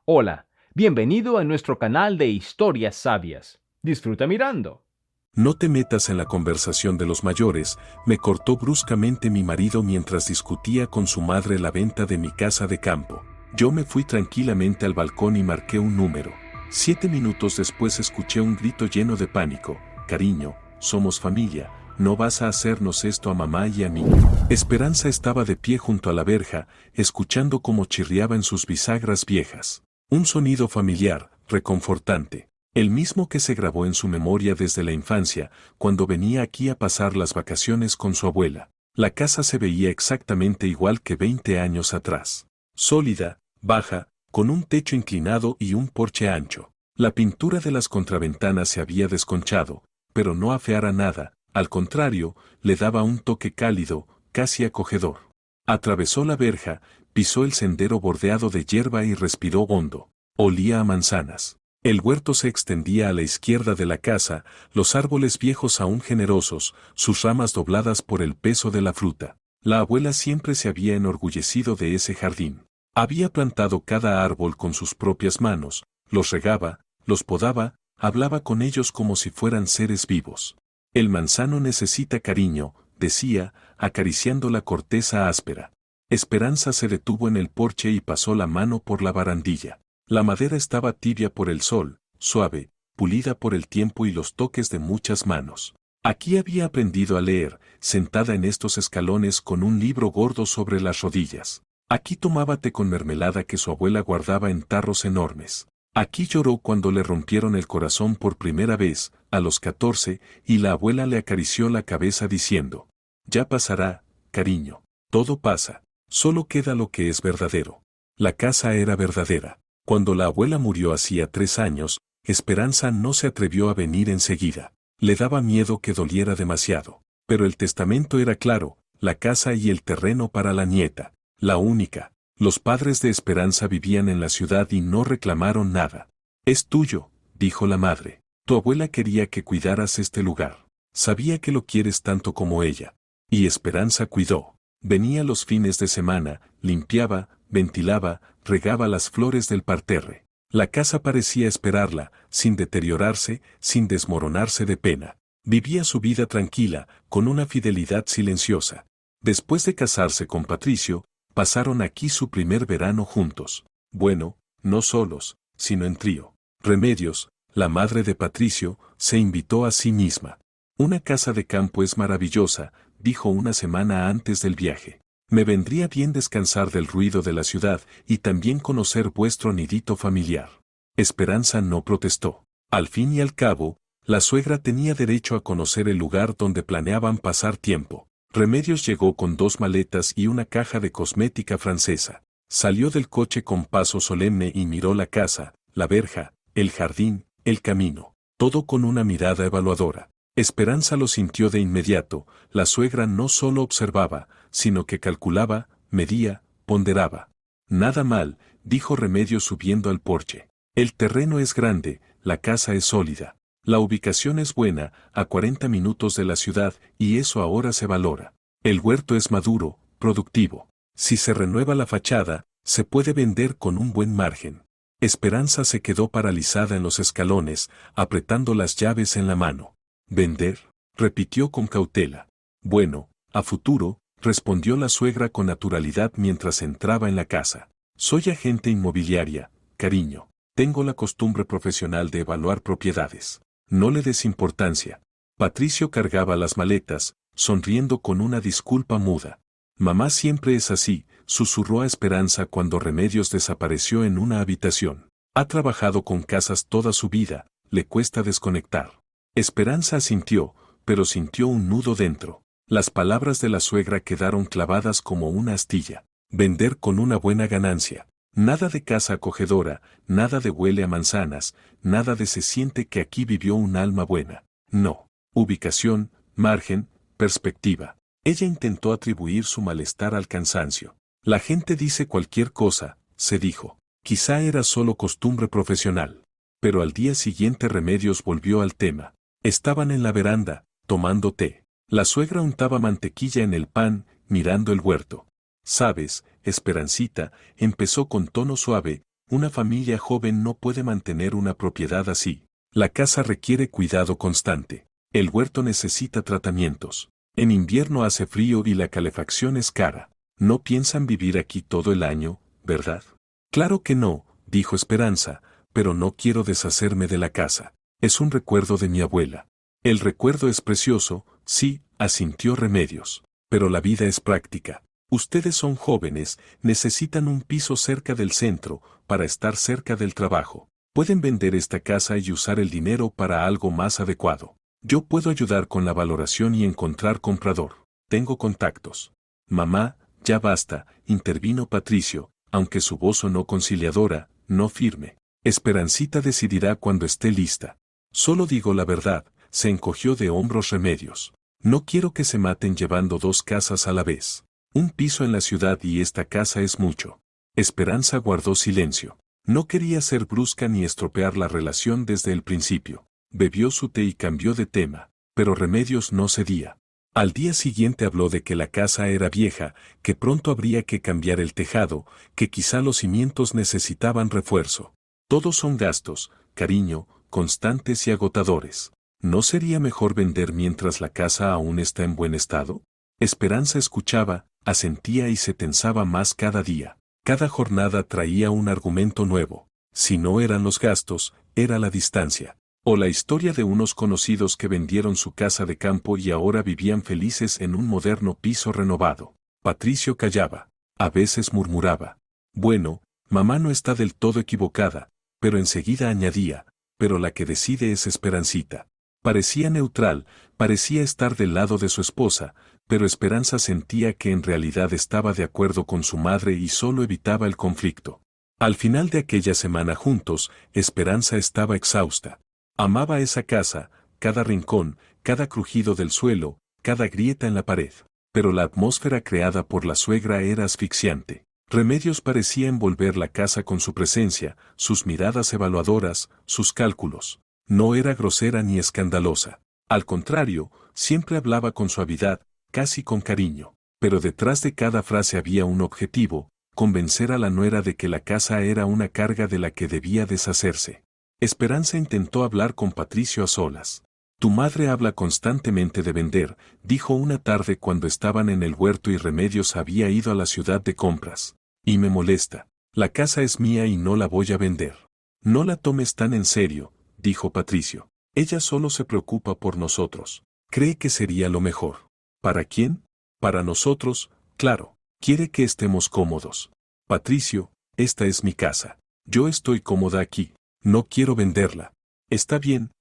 Hola, bienvenido a nuestro canal de historias sabias. Disfruta mirando. No te metas en la conversación de los mayores, me cortó bruscamente mi marido mientras discutía con su madre la venta de mi casa de campo. Yo me fui tranquilamente al balcón y marqué un número. 7 minutos después escuché un grito lleno de pánico. Cariño, somos familia, no vas a hacernos esto a mamá y a mí. Esperanza estaba de pie junto a la verja, escuchando cómo chirriaba en sus bisagras viejas. Un sonido familiar, reconfortante. El mismo que se grabó en su memoria desde la infancia, cuando venía aquí a pasar las vacaciones con su abuela. La casa se veía exactamente igual que 20 años atrás. Sólida, baja, con un techo inclinado y un porche ancho. La pintura de las contraventanas se había desconchado, pero no afeara nada, al contrario, le daba un toque cálido, casi acogedor. Atravesó la verja, pisó el sendero bordeado de hierba y respiró hondo. Olía a manzanas. El huerto se extendía a la izquierda de la casa, los árboles viejos aún generosos, sus ramas dobladas por el peso de la fruta. La abuela siempre se había enorgullecido de ese jardín. Había plantado cada árbol con sus propias manos, los regaba, los podaba, hablaba con ellos como si fueran seres vivos. El manzano necesita cariño, decía, acariciando la corteza áspera. Esperanza se detuvo en el porche y pasó la mano por la barandilla. La madera estaba tibia por el sol, suave, pulida por el tiempo y los toques de muchas manos. Aquí había aprendido a leer, sentada en estos escalones con un libro gordo sobre las rodillas. Aquí tomaba té con mermelada que su abuela guardaba en tarros enormes. Aquí lloró cuando le rompieron el corazón por primera vez, a los 14, y la abuela le acarició la cabeza diciendo: «Ya pasará, cariño. Todo pasa. Solo queda lo que es verdadero». La casa era verdadera. Cuando la abuela murió hacía 3 años, Esperanza no se atrevió a venir enseguida. Le daba miedo que doliera demasiado. Pero el testamento era claro, la casa y el terreno para la nieta, la única. Los padres de Esperanza vivían en la ciudad y no reclamaron nada. «Es tuyo», dijo la madre. «Tu abuela quería que cuidaras este lugar. Sabía que lo quieres tanto como ella». Y Esperanza cuidó. Venía los fines de semana, limpiaba, ventilaba, regaba las flores del parterre. La casa parecía esperarla, sin deteriorarse, sin desmoronarse de pena. Vivía su vida tranquila, con una fidelidad silenciosa. Después de casarse con Patricio, pasaron aquí su primer verano juntos. Bueno, no solos, sino en trío. Remedios, la madre de Patricio, se invitó a sí misma. «Una casa de campo es maravillosa», dijo una semana antes del viaje. «Me vendría bien descansar del ruido de la ciudad y también conocer vuestro nidito familiar». Esperanza no protestó. Al fin y al cabo, la suegra tenía derecho a conocer el lugar donde planeaban pasar tiempo. Remedios llegó con 2 maletas y una caja de cosmética francesa. Salió del coche con paso solemne y miró la casa, la verja, el jardín, el camino. Todo con una mirada evaluadora. Esperanza lo sintió de inmediato. La suegra no solo observaba, sino que calculaba, medía, ponderaba. «Nada mal», dijo Remedios subiendo al porche. «El terreno es grande, la casa es sólida. La ubicación es buena, a 40 minutos de la ciudad, y eso ahora se valora. El huerto es maduro, productivo. Si se renueva la fachada, se puede vender con un buen margen». Esperanza se quedó paralizada en los escalones, apretando las llaves en la mano. «¿Vender?», repitió con cautela. «Bueno, a futuro», respondió la suegra con naturalidad mientras entraba en la casa. «Soy agente inmobiliaria, cariño. Tengo la costumbre profesional de evaluar propiedades. No le des importancia». Patricio cargaba las maletas, sonriendo con una disculpa muda. «Mamá siempre es así», susurró a Esperanza cuando Remedios desapareció en una habitación. «Ha trabajado con casas toda su vida, le cuesta desconectar». Esperanza asintió, pero sintió un nudo dentro. Las palabras de la suegra quedaron clavadas como una astilla. Vender con una buena ganancia. Nada de casa acogedora, nada de huele a manzanas, nada de se siente que aquí vivió un alma buena. No. Ubicación, margen, perspectiva. Ella intentó atribuir su malestar al cansancio. «La gente dice cualquier cosa», se dijo. «Quizá era solo costumbre profesional». Pero al día siguiente Remedios volvió al tema. Estaban en la veranda, tomando té. La suegra untaba mantequilla en el pan, mirando el huerto. «Sabes, Esperancita», empezó con tono suave, Una familia joven no puede mantener una propiedad así. La casa requiere cuidado constante. El huerto necesita tratamientos. En invierno hace frío y la calefacción es cara. No piensan vivir aquí todo el año, ¿verdad? Claro que no, dijo Esperanza, pero no quiero deshacerme de la casa. Es un recuerdo de mi abuela. El recuerdo es precioso, sí, asintió Remedios. Pero la vida es práctica. Ustedes son jóvenes, necesitan un piso cerca del centro, para estar cerca del trabajo. Pueden vender esta casa y usar el dinero para algo más adecuado. Yo puedo ayudar con la valoración y encontrar comprador. Tengo contactos. Mamá, ya basta, intervino Patricio, aunque su voz sonó conciliadora, no firme. Esperancita decidirá cuando esté lista. Solo digo la verdad, se encogió de hombros Remedios. No quiero que se maten llevando dos casas a la vez. Un piso en la ciudad y esta casa es mucho. Esperanza guardó silencio. No quería ser brusca ni estropear la relación desde el principio. Bebió su té y cambió de tema, pero Remedios no cedía. Al día siguiente habló de que la casa era vieja, que pronto habría que cambiar el tejado, que quizá los cimientos necesitaban refuerzo. Todos son gastos, cariño, constantes y agotadores. ¿No sería mejor vender mientras la casa aún está en buen estado? Esperanza escuchaba, asentía y se tensaba más cada día. Cada jornada traía un argumento nuevo. Si no eran los gastos, era la distancia. O la historia de unos conocidos que vendieron su casa de campo y ahora vivían felices en un moderno piso renovado. Patricio callaba. A veces murmuraba. Bueno, mamá no está del todo equivocada, pero enseguida añadía, pero la que decide es Esperancita. Parecía neutral, parecía estar del lado de su esposa, pero Esperanza sentía que en realidad estaba de acuerdo con su madre y solo evitaba el conflicto. Al final de aquella semana juntos, Esperanza estaba exhausta. Amaba esa casa, cada rincón, cada crujido del suelo, cada grieta en la pared. Pero la atmósfera creada por la suegra era asfixiante. Remedios parecía envolver la casa con su presencia, sus miradas evaluadoras, sus cálculos. No era grosera ni escandalosa. Al contrario, siempre hablaba con suavidad, casi con cariño. Pero detrás de cada frase había un objetivo, convencer a la nuera de que la casa era una carga de la que debía deshacerse. Esperanza intentó hablar con Patricio a solas. Tu madre habla constantemente de vender, dijo una tarde cuando estaban en el huerto y Remedios había ido a la ciudad de compras. Y me molesta. La casa es mía y no la voy a vender. No la tomes tan en serio, dijo Patricio. Ella solo se preocupa por nosotros. Cree que sería lo mejor. ¿Para quién? Para nosotros, claro. Quiere que estemos cómodos. Patricio, esta es mi casa. Yo estoy cómoda aquí. No quiero venderla. Está bien,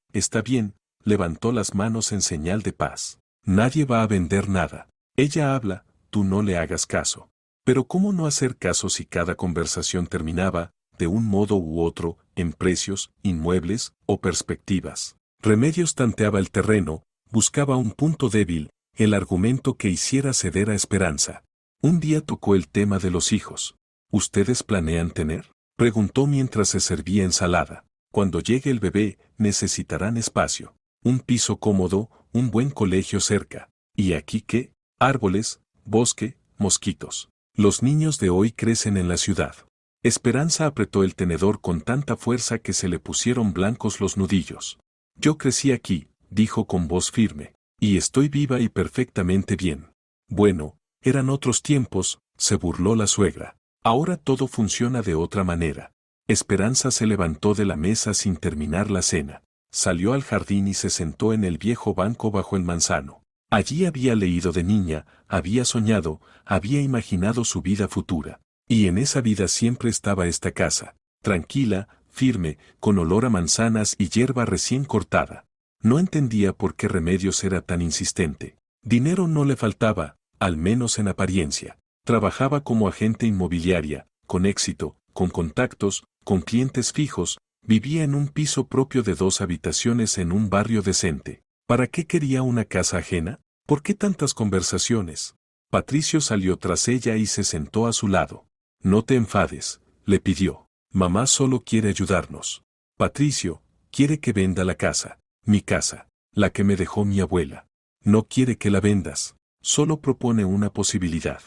levantó las manos en señal de paz. Nadie va a vender nada. Ella habla, tú no le hagas caso. Pero ¿cómo no hacer caso si cada conversación terminaba, de un modo u otro, en precios, inmuebles o perspectivas? Remedios tanteaba el terreno, buscaba un punto débil, el argumento que hiciera ceder a Esperanza. Un día tocó el tema de los hijos. ¿Ustedes planean tener? Preguntó mientras se servía ensalada. Cuando llegue el bebé, necesitarán espacio. Un piso cómodo, un buen colegio cerca. ¿Y aquí qué? Árboles, bosque, mosquitos. Los niños de hoy crecen en la ciudad. Esperanza apretó el tenedor con tanta fuerza que se le pusieron blancos los nudillos. Yo crecí aquí, dijo con voz firme, y estoy viva y perfectamente bien. Bueno, eran otros tiempos, se burló la suegra. Ahora todo funciona de otra manera. Esperanza se levantó de la mesa sin terminar la cena. Salió al jardín y se sentó en el viejo banco bajo el manzano. Allí había leído de niña, había soñado, había imaginado su vida futura. Y en esa vida siempre estaba esta casa, tranquila, firme, con olor a manzanas y hierba recién cortada. No entendía por qué Remedios era tan insistente. Dinero no le faltaba, al menos en apariencia. Trabajaba como agente inmobiliaria, con éxito, con contactos, con clientes fijos, vivía en un piso propio de 2 habitaciones en un barrio decente. ¿Para qué quería una casa ajena? ¿Por qué tantas conversaciones? Patricio salió tras ella y se sentó a su lado. No te enfades, le pidió. Mamá solo quiere ayudarnos. Patricio, quiere que venda la casa, mi casa, la que me dejó mi abuela. No quiere que la vendas, solo propone una posibilidad.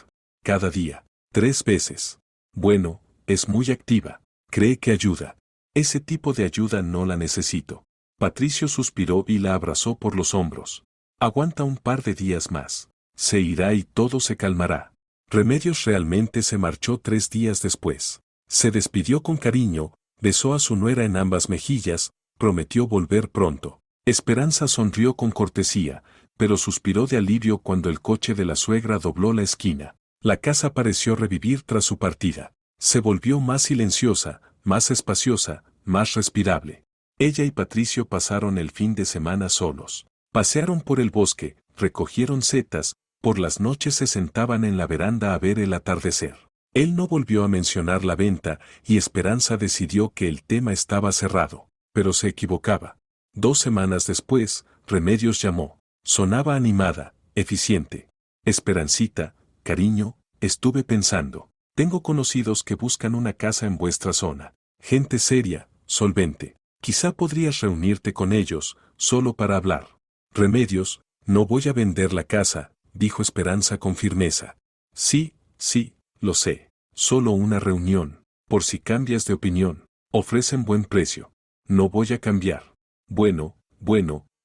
Cada día, 3 veces. Bueno, es muy activa. Cree que ayuda. Ese tipo de ayuda no la necesito. Patricio suspiró y la abrazó por los hombros. Aguanta un par de días más. Se irá y todo se calmará. Remedios realmente se marchó 3 días después. Se despidió con cariño, besó a su nuera en ambas mejillas, prometió volver pronto. Esperanza sonrió con cortesía, pero suspiró de alivio cuando el coche de la suegra dobló la esquina. La casa pareció revivir tras su partida. Se volvió más silenciosa, más espaciosa, más respirable. Ella y Patricio pasaron el fin de semana solos. Pasearon por el bosque, recogieron setas, por las noches se sentaban en la veranda a ver el atardecer. Él no volvió a mencionar la venta y Esperanza decidió que el tema estaba cerrado, pero se equivocaba. 2 semanas después, Remedios llamó. Sonaba animada, eficiente. Esperancita, cariño, estuve pensando. Tengo conocidos que buscan una casa en vuestra zona. Gente seria, solvente. Quizá podrías reunirte con ellos, solo para hablar. Remedios, no voy a vender la casa, dijo Esperanza con firmeza. Sí, lo sé. Solo una reunión. Por si cambias de opinión. Ofrecen buen precio. No voy a cambiar. Bueno,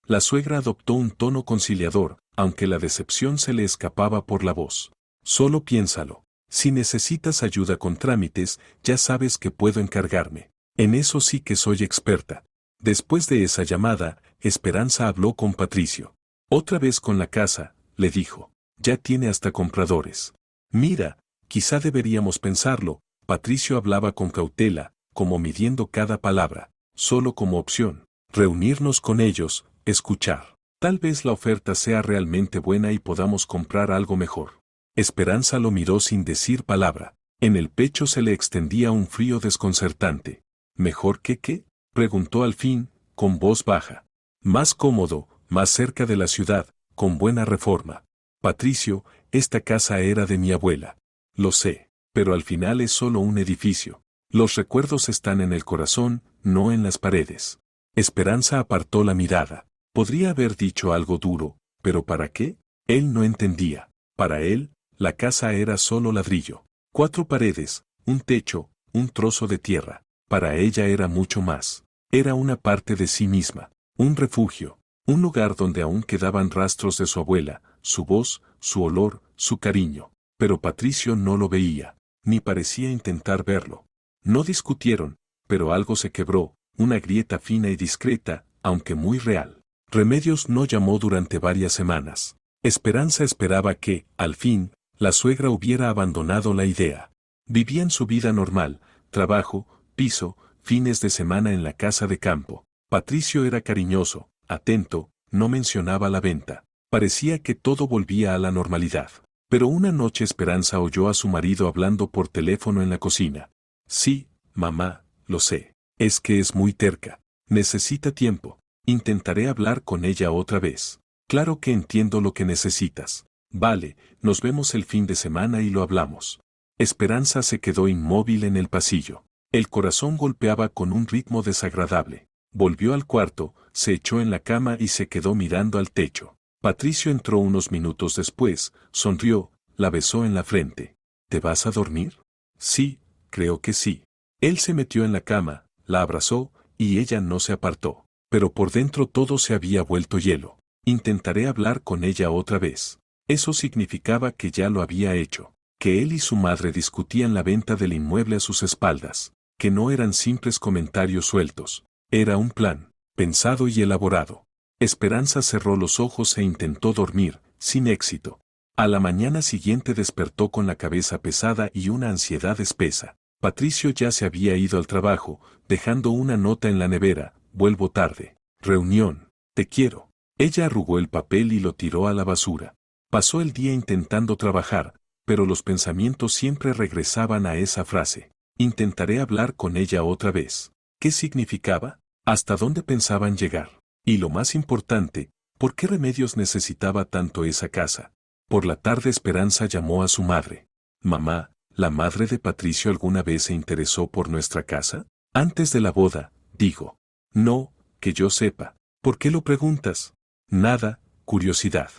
la suegra adoptó un tono conciliador, aunque la decepción se le escapaba por la voz. Solo piénsalo. Si necesitas ayuda con trámites, ya sabes que puedo encargarme. En eso sí que soy experta. Después de esa llamada, Esperanza habló con Patricio. Otra vez con la casa, le dijo. Ya tiene hasta compradores. Mira, quizá deberíamos pensarlo. Patricio hablaba con cautela, como midiendo cada palabra, solo como opción. Reunirnos con ellos, escuchar. Tal vez la oferta sea realmente buena y podamos comprar algo mejor. Esperanza lo miró sin decir palabra. En el pecho se le extendía un frío desconcertante. ¿Mejor que qué? Preguntó al fin, con voz baja. Más cómodo, más cerca de la ciudad, con buena reforma. Patricio, esta casa era de mi abuela. Lo sé, pero al final es solo un edificio. Los recuerdos están en el corazón, no en las paredes. Esperanza apartó la mirada. Podría haber dicho algo duro, pero ¿para qué? Él no entendía. Para él, la casa era solo ladrillo. 4 paredes, un techo, un trozo de tierra. Para ella era mucho más. Era una parte de sí misma, un refugio, un lugar donde aún quedaban rastros de su abuela, su voz, su olor, su cariño. Pero Patricio no lo veía, ni parecía intentar verlo. No discutieron, pero algo se quebró, una grieta fina y discreta, aunque muy real. Remedios no llamó durante varias semanas. Esperanza esperaba que, al fin, la suegra hubiera abandonado la idea. Vivían su vida normal, trabajo, piso, fines de semana en la casa de campo. Patricio era cariñoso, atento, no mencionaba la venta. Parecía que todo volvía a la normalidad. Pero una noche Esperanza oyó a su marido hablando por teléfono en la cocina. Sí, mamá, lo sé. Es que es muy terca. Necesita tiempo. Intentaré hablar con ella otra vez. Claro que entiendo lo que necesitas. Vale, nos vemos el fin de semana y lo hablamos. Esperanza se quedó inmóvil en el pasillo. El corazón golpeaba con un ritmo desagradable. Volvió al cuarto, se echó en la cama y se quedó mirando al techo. Patricio entró unos minutos después, sonrió, la besó en la frente. ¿Te vas a dormir? Sí, creo que sí. Él se metió en la cama, la abrazó, y ella no se apartó. Pero por dentro todo se había vuelto hielo. Intentaré hablar con ella otra vez. Eso significaba que ya lo había hecho. Que él y su madre discutían la venta del inmueble a sus espaldas. Que no eran simples comentarios sueltos. Era un plan, pensado y elaborado. Esperanza cerró los ojos e intentó dormir, sin éxito. A la mañana siguiente despertó con la cabeza pesada y una ansiedad espesa. Patricio ya se había ido al trabajo, dejando una nota en la nevera: vuelvo tarde. Reunión. Te quiero. Ella arrugó el papel y lo tiró a la basura. Pasó el día intentando trabajar, pero los pensamientos siempre regresaban a esa frase. Intentaré hablar con ella otra vez. ¿Qué significaba? ¿Hasta dónde pensaban llegar? Y lo más importante, ¿por qué Remedios necesitaba tanto esa casa? Por la tarde Esperanza llamó a su madre. Mamá, ¿la madre de Patricio alguna vez se interesó por nuestra casa? Antes de la boda, digo. No, que yo sepa. ¿Por qué lo preguntas? Nada, curiosidad.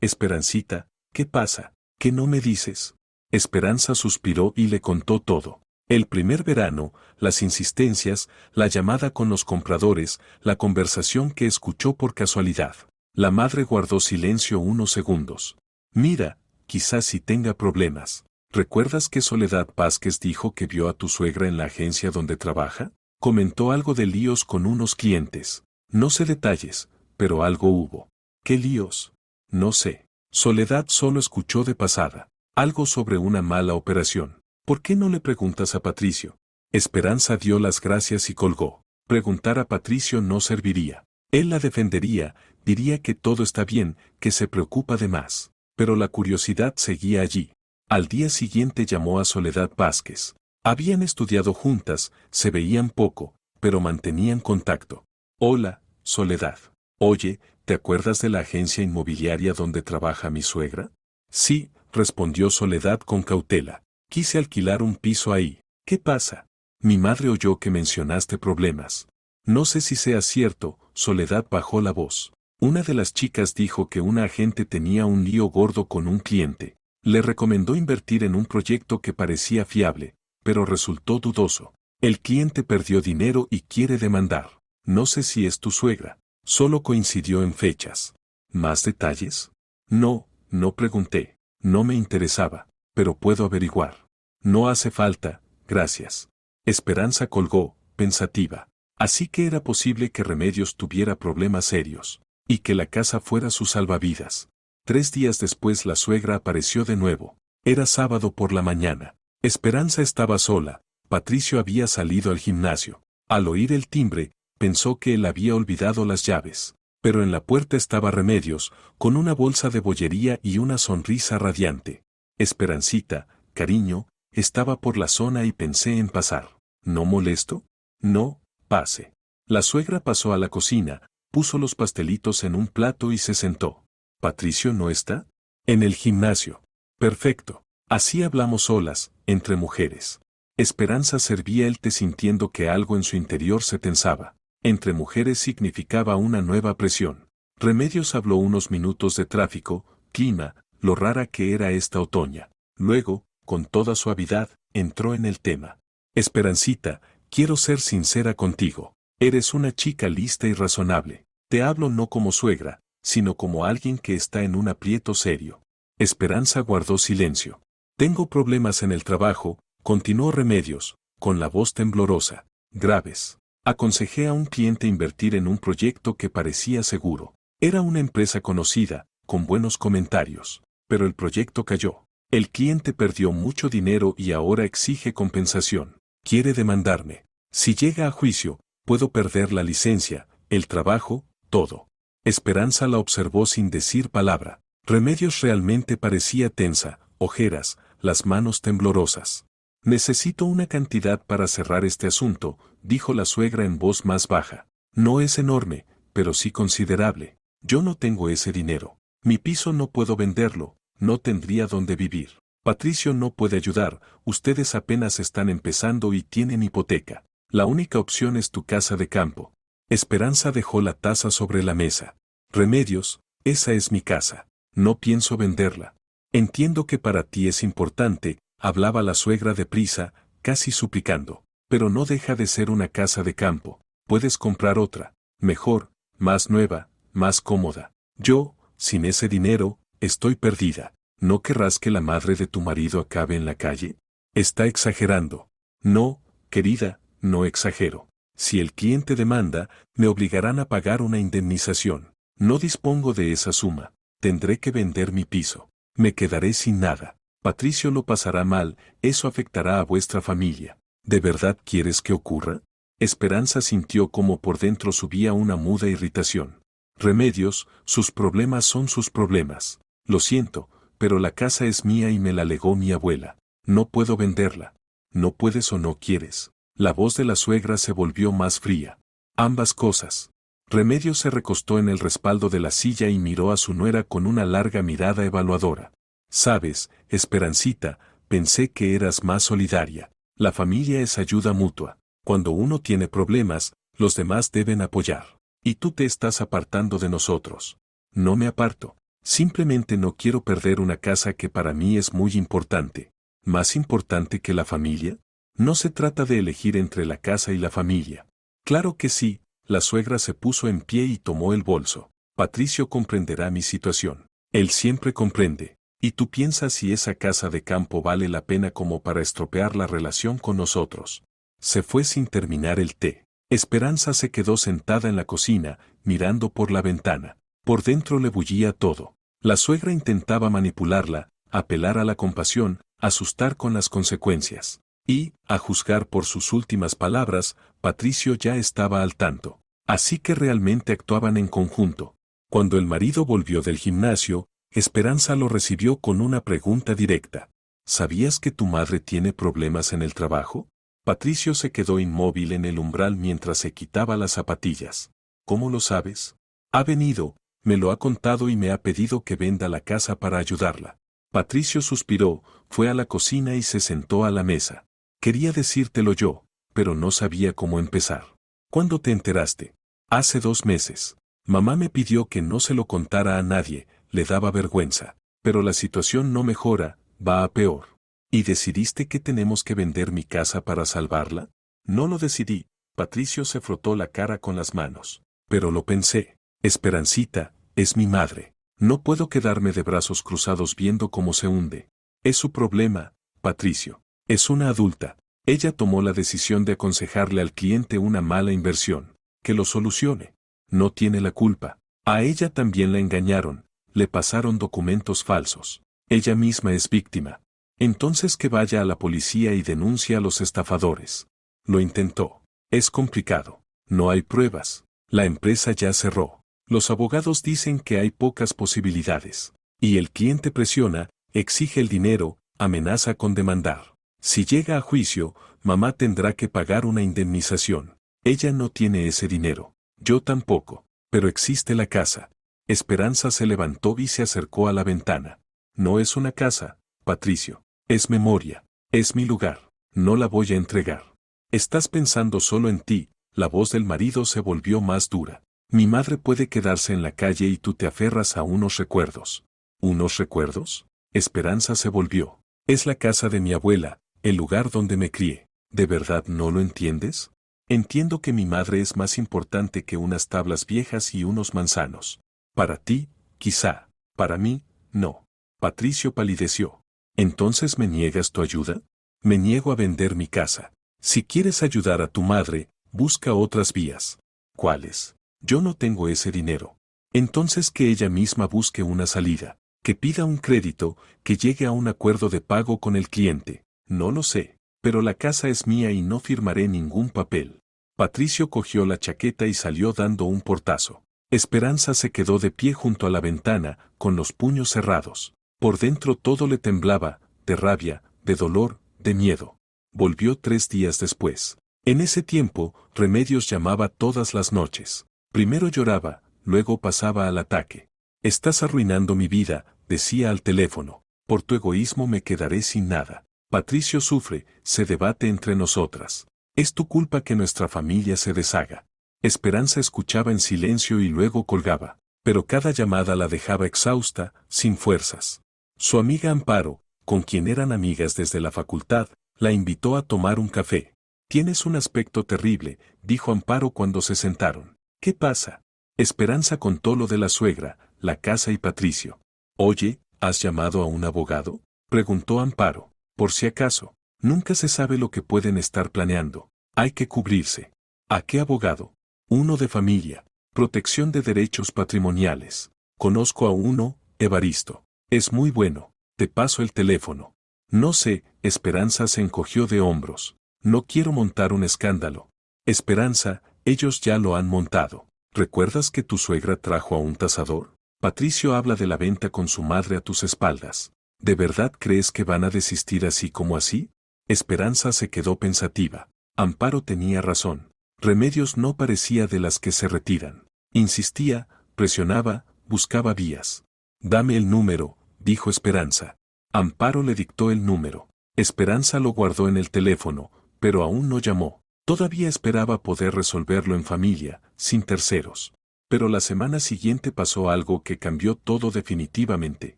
Esperancita, ¿qué pasa? ¿Qué no me dices? Esperanza suspiró y le contó todo. El primer verano, las insistencias, la llamada con los compradores, la conversación que escuchó por casualidad. La madre guardó silencio unos segundos. Mira, quizás si tenga problemas. ¿Recuerdas que Soledad Vázquez dijo que vio a tu suegra en la agencia donde trabaja? Comentó algo de líos con unos clientes. No sé detalles, pero algo hubo. ¿Qué líos? No sé. Soledad solo escuchó de pasada. Algo sobre una mala operación. ¿Por qué no le preguntas a Patricio? Esperanza dio las gracias y colgó. Preguntar a Patricio no serviría. Él la defendería, diría que todo está bien, que se preocupa de más. Pero la curiosidad seguía allí. Al día siguiente llamó a Soledad Vázquez. Habían estudiado juntas, se veían poco, pero mantenían contacto. Hola, Soledad. Oye, ¿te acuerdas de la agencia inmobiliaria donde trabaja mi suegra? Sí, respondió Soledad con cautela. Quise alquilar un piso ahí. ¿Qué pasa? Mi madre oyó que mencionaste problemas. No sé si sea cierto, Soledad bajó la voz. Una de las chicas dijo que una agente tenía un lío gordo con un cliente. Le recomendó invertir en un proyecto que parecía fiable, pero resultó dudoso. El cliente perdió dinero y quiere demandar. No sé si es tu suegra. Solo coincidió en fechas. ¿Más detalles? No, no pregunté. No me interesaba, pero puedo averiguar. No hace falta, gracias. Esperanza colgó, pensativa. Así que era posible que Remedios tuviera problemas serios, y que la casa fuera su salvavidas. 3 días después la suegra apareció de nuevo. Era sábado por la mañana. Esperanza estaba sola. Patricio había salido al gimnasio. Al oír el timbre, pensó que él había olvidado las llaves. Pero en la puerta estaba Remedios, con una bolsa de bollería y una sonrisa radiante. Esperancita, cariño, estaba por la zona y pensé en pasar. ¿No molesto? No, pase. La suegra pasó a la cocina, puso los pastelitos en un plato y se sentó. ¿Patricio no está? En el gimnasio. Perfecto. Así hablamos solas, entre mujeres. Esperanza servía el té sintiendo que algo en su interior se tensaba. Entre mujeres significaba una nueva presión. Remedios habló unos minutos de tráfico, clima, lo rara que era esta otoña. Luego, con toda suavidad, entró en el tema. Esperancita, quiero ser sincera contigo. Eres una chica lista y razonable. Te hablo no como suegra, sino como alguien que está en un aprieto serio. Esperanza guardó silencio. Tengo problemas en el trabajo, continuó Remedios, con la voz temblorosa. Graves. Aconsejé a un cliente invertir en un proyecto que parecía seguro. Era una empresa conocida, con buenos comentarios. Pero el proyecto cayó. El cliente perdió mucho dinero y ahora exige compensación. Quiere demandarme. Si llega a juicio, puedo perder la licencia, el trabajo, todo. Esperanza la observó sin decir palabra. Remedios realmente parecía tensa, ojeras, las manos temblorosas. Necesito una cantidad para cerrar este asunto, dijo la suegra en voz más baja. No es enorme, pero sí considerable. Yo no tengo ese dinero. Mi piso no puedo venderlo, no tendría dónde vivir. Patricio no puede ayudar, ustedes apenas están empezando y tienen hipoteca. La única opción es tu casa de campo. Esperanza dejó la taza sobre la mesa. Remedios, esa es mi casa. No pienso venderla. Entiendo que para ti es importante, hablaba la suegra deprisa, casi suplicando. Pero no deja de ser una casa de campo. Puedes comprar otra, mejor, más nueva, más cómoda. Yo, sin ese dinero, estoy perdida. ¿No querrás que la madre de tu marido acabe en la calle? Está exagerando. No, querida, no exagero. Si el cliente demanda, me obligarán a pagar una indemnización. No dispongo de esa suma. Tendré que vender mi piso. Me quedaré sin nada. Patricio lo pasará mal, eso afectará a vuestra familia. ¿De verdad quieres que ocurra? Esperanza sintió como por dentro subía una muda irritación. Remedios, sus problemas son sus problemas. Lo siento, pero la casa es mía y me la legó mi abuela. No puedo venderla. ¿No puedes o no quieres? La voz de la suegra se volvió más fría. Ambas cosas. Remedios se recostó en el respaldo de la silla y miró a su nuera con una larga mirada evaluadora. Sabes, Esperancita, pensé que eras más solidaria. La familia es ayuda mutua. Cuando uno tiene problemas, los demás deben apoyar. Y tú te estás apartando de nosotros. No me aparto. Simplemente no quiero perder una casa que para mí es muy importante. ¿Más importante que la familia? No se trata de elegir entre la casa y la familia. Claro que sí, la suegra se puso en pie y tomó el bolso. Patricio comprenderá mi situación. Él siempre comprende. ¿Y tú piensas si esa casa de campo vale la pena como para estropear la relación con nosotros? Se fue sin terminar el té. Esperanza se quedó sentada en la cocina, mirando por la ventana. Por dentro le bullía todo. La suegra intentaba manipularla, apelar a la compasión, asustar con las consecuencias. Y, a juzgar por sus últimas palabras, Patricio ya estaba al tanto. Así que realmente actuaban en conjunto. Cuando el marido volvió del gimnasio, Esperanza lo recibió con una pregunta directa. ¿Sabías que tu madre tiene problemas en el trabajo? Patricio se quedó inmóvil en el umbral mientras se quitaba las zapatillas. ¿Cómo lo sabes? Ha venido, me lo ha contado y me ha pedido que venda la casa para ayudarla. Patricio suspiró, fue a la cocina y se sentó a la mesa. Quería decírtelo yo, pero no sabía cómo empezar. ¿Cuándo te enteraste? Hace 2 meses. Mamá me pidió que no se lo contara a nadie, le daba vergüenza. Pero la situación no mejora, va a peor. ¿Y decidiste que tenemos que vender mi casa para salvarla? No lo decidí. Patricio se frotó la cara con las manos. Pero lo pensé. Esperancita, es mi madre. No puedo quedarme de brazos cruzados viendo cómo se hunde. Es su problema, Patricio. Es una adulta. Ella tomó la decisión de aconsejarle al cliente una mala inversión. Que lo solucione. No tiene la culpa. A ella también la engañaron. Le pasaron documentos falsos. Ella misma es víctima. Entonces que vaya a la policía y denuncie a los estafadores. Lo intentó. Es complicado. No hay pruebas. La empresa ya cerró. Los abogados dicen que hay pocas posibilidades. Y el cliente presiona, exige el dinero, amenaza con demandar. Si llega a juicio, mamá tendrá que pagar una indemnización. Ella no tiene ese dinero. Yo tampoco. Pero existe la casa. Esperanza se levantó y se acercó a la ventana. No es una casa, Patricio. Es memoria. Es mi lugar. No la voy a entregar. Estás pensando solo en ti. La voz del marido se volvió más dura. Mi madre puede quedarse en la calle y tú te aferras a unos recuerdos. ¿Unos recuerdos? Esperanza se volvió. Es la casa de mi abuela, el lugar donde me crié. ¿De verdad no lo entiendes? Entiendo que mi madre es más importante que unas tablas viejas y unos manzanos. Para ti, quizá. Para mí, no. Patricio palideció. ¿Entonces me niegas tu ayuda? Me niego a vender mi casa. Si quieres ayudar a tu madre, busca otras vías. ¿Cuáles? Yo no tengo ese dinero. Entonces que ella misma busque una salida, que pida un crédito, que llegue a un acuerdo de pago con el cliente. No lo sé, pero la casa es mía y no firmaré ningún papel. Patricio cogió la chaqueta y salió dando un portazo. Esperanza se quedó de pie junto a la ventana, con los puños cerrados. Por dentro todo le temblaba, de rabia, de dolor, de miedo. Volvió 3 días después. En ese tiempo, Remedios llamaba todas las noches. Primero lloraba, luego pasaba al ataque. Estás arruinando mi vida, decía al teléfono. Por tu egoísmo me quedaré sin nada. Patricio sufre, se debate entre nosotras. Es tu culpa que nuestra familia se deshaga. Esperanza escuchaba en silencio y luego colgaba. Pero cada llamada la dejaba exhausta, sin fuerzas. Su amiga Amparo, con quien eran amigas desde la facultad, la invitó a tomar un café. Tienes un aspecto terrible, dijo Amparo cuando se sentaron. ¿Qué pasa? Esperanza contó lo de la suegra, la casa y Patricio. Oye, ¿has llamado a un abogado? Preguntó Amparo. Por si acaso, nunca se sabe lo que pueden estar planeando. Hay que cubrirse. ¿A qué abogado? Uno de familia. Protección de derechos patrimoniales. Conozco a uno, Evaristo. Es muy bueno. Te paso el teléfono. No sé, Esperanza se encogió de hombros. No quiero montar un escándalo. Esperanza, ellos ya lo han montado. ¿Recuerdas que tu suegra trajo a un tasador? Patricio habla de la venta con su madre a tus espaldas. ¿De verdad crees que van a desistir así como así? Esperanza se quedó pensativa. Amparo tenía razón. Remedios no parecía de las que se retiran. Insistía, presionaba, buscaba vías. Dame el número, dijo Esperanza. Amparo le dictó el número. Esperanza lo guardó en el teléfono, pero aún no llamó. Todavía esperaba poder resolverlo en familia, sin terceros. Pero la semana siguiente pasó algo que cambió todo definitivamente.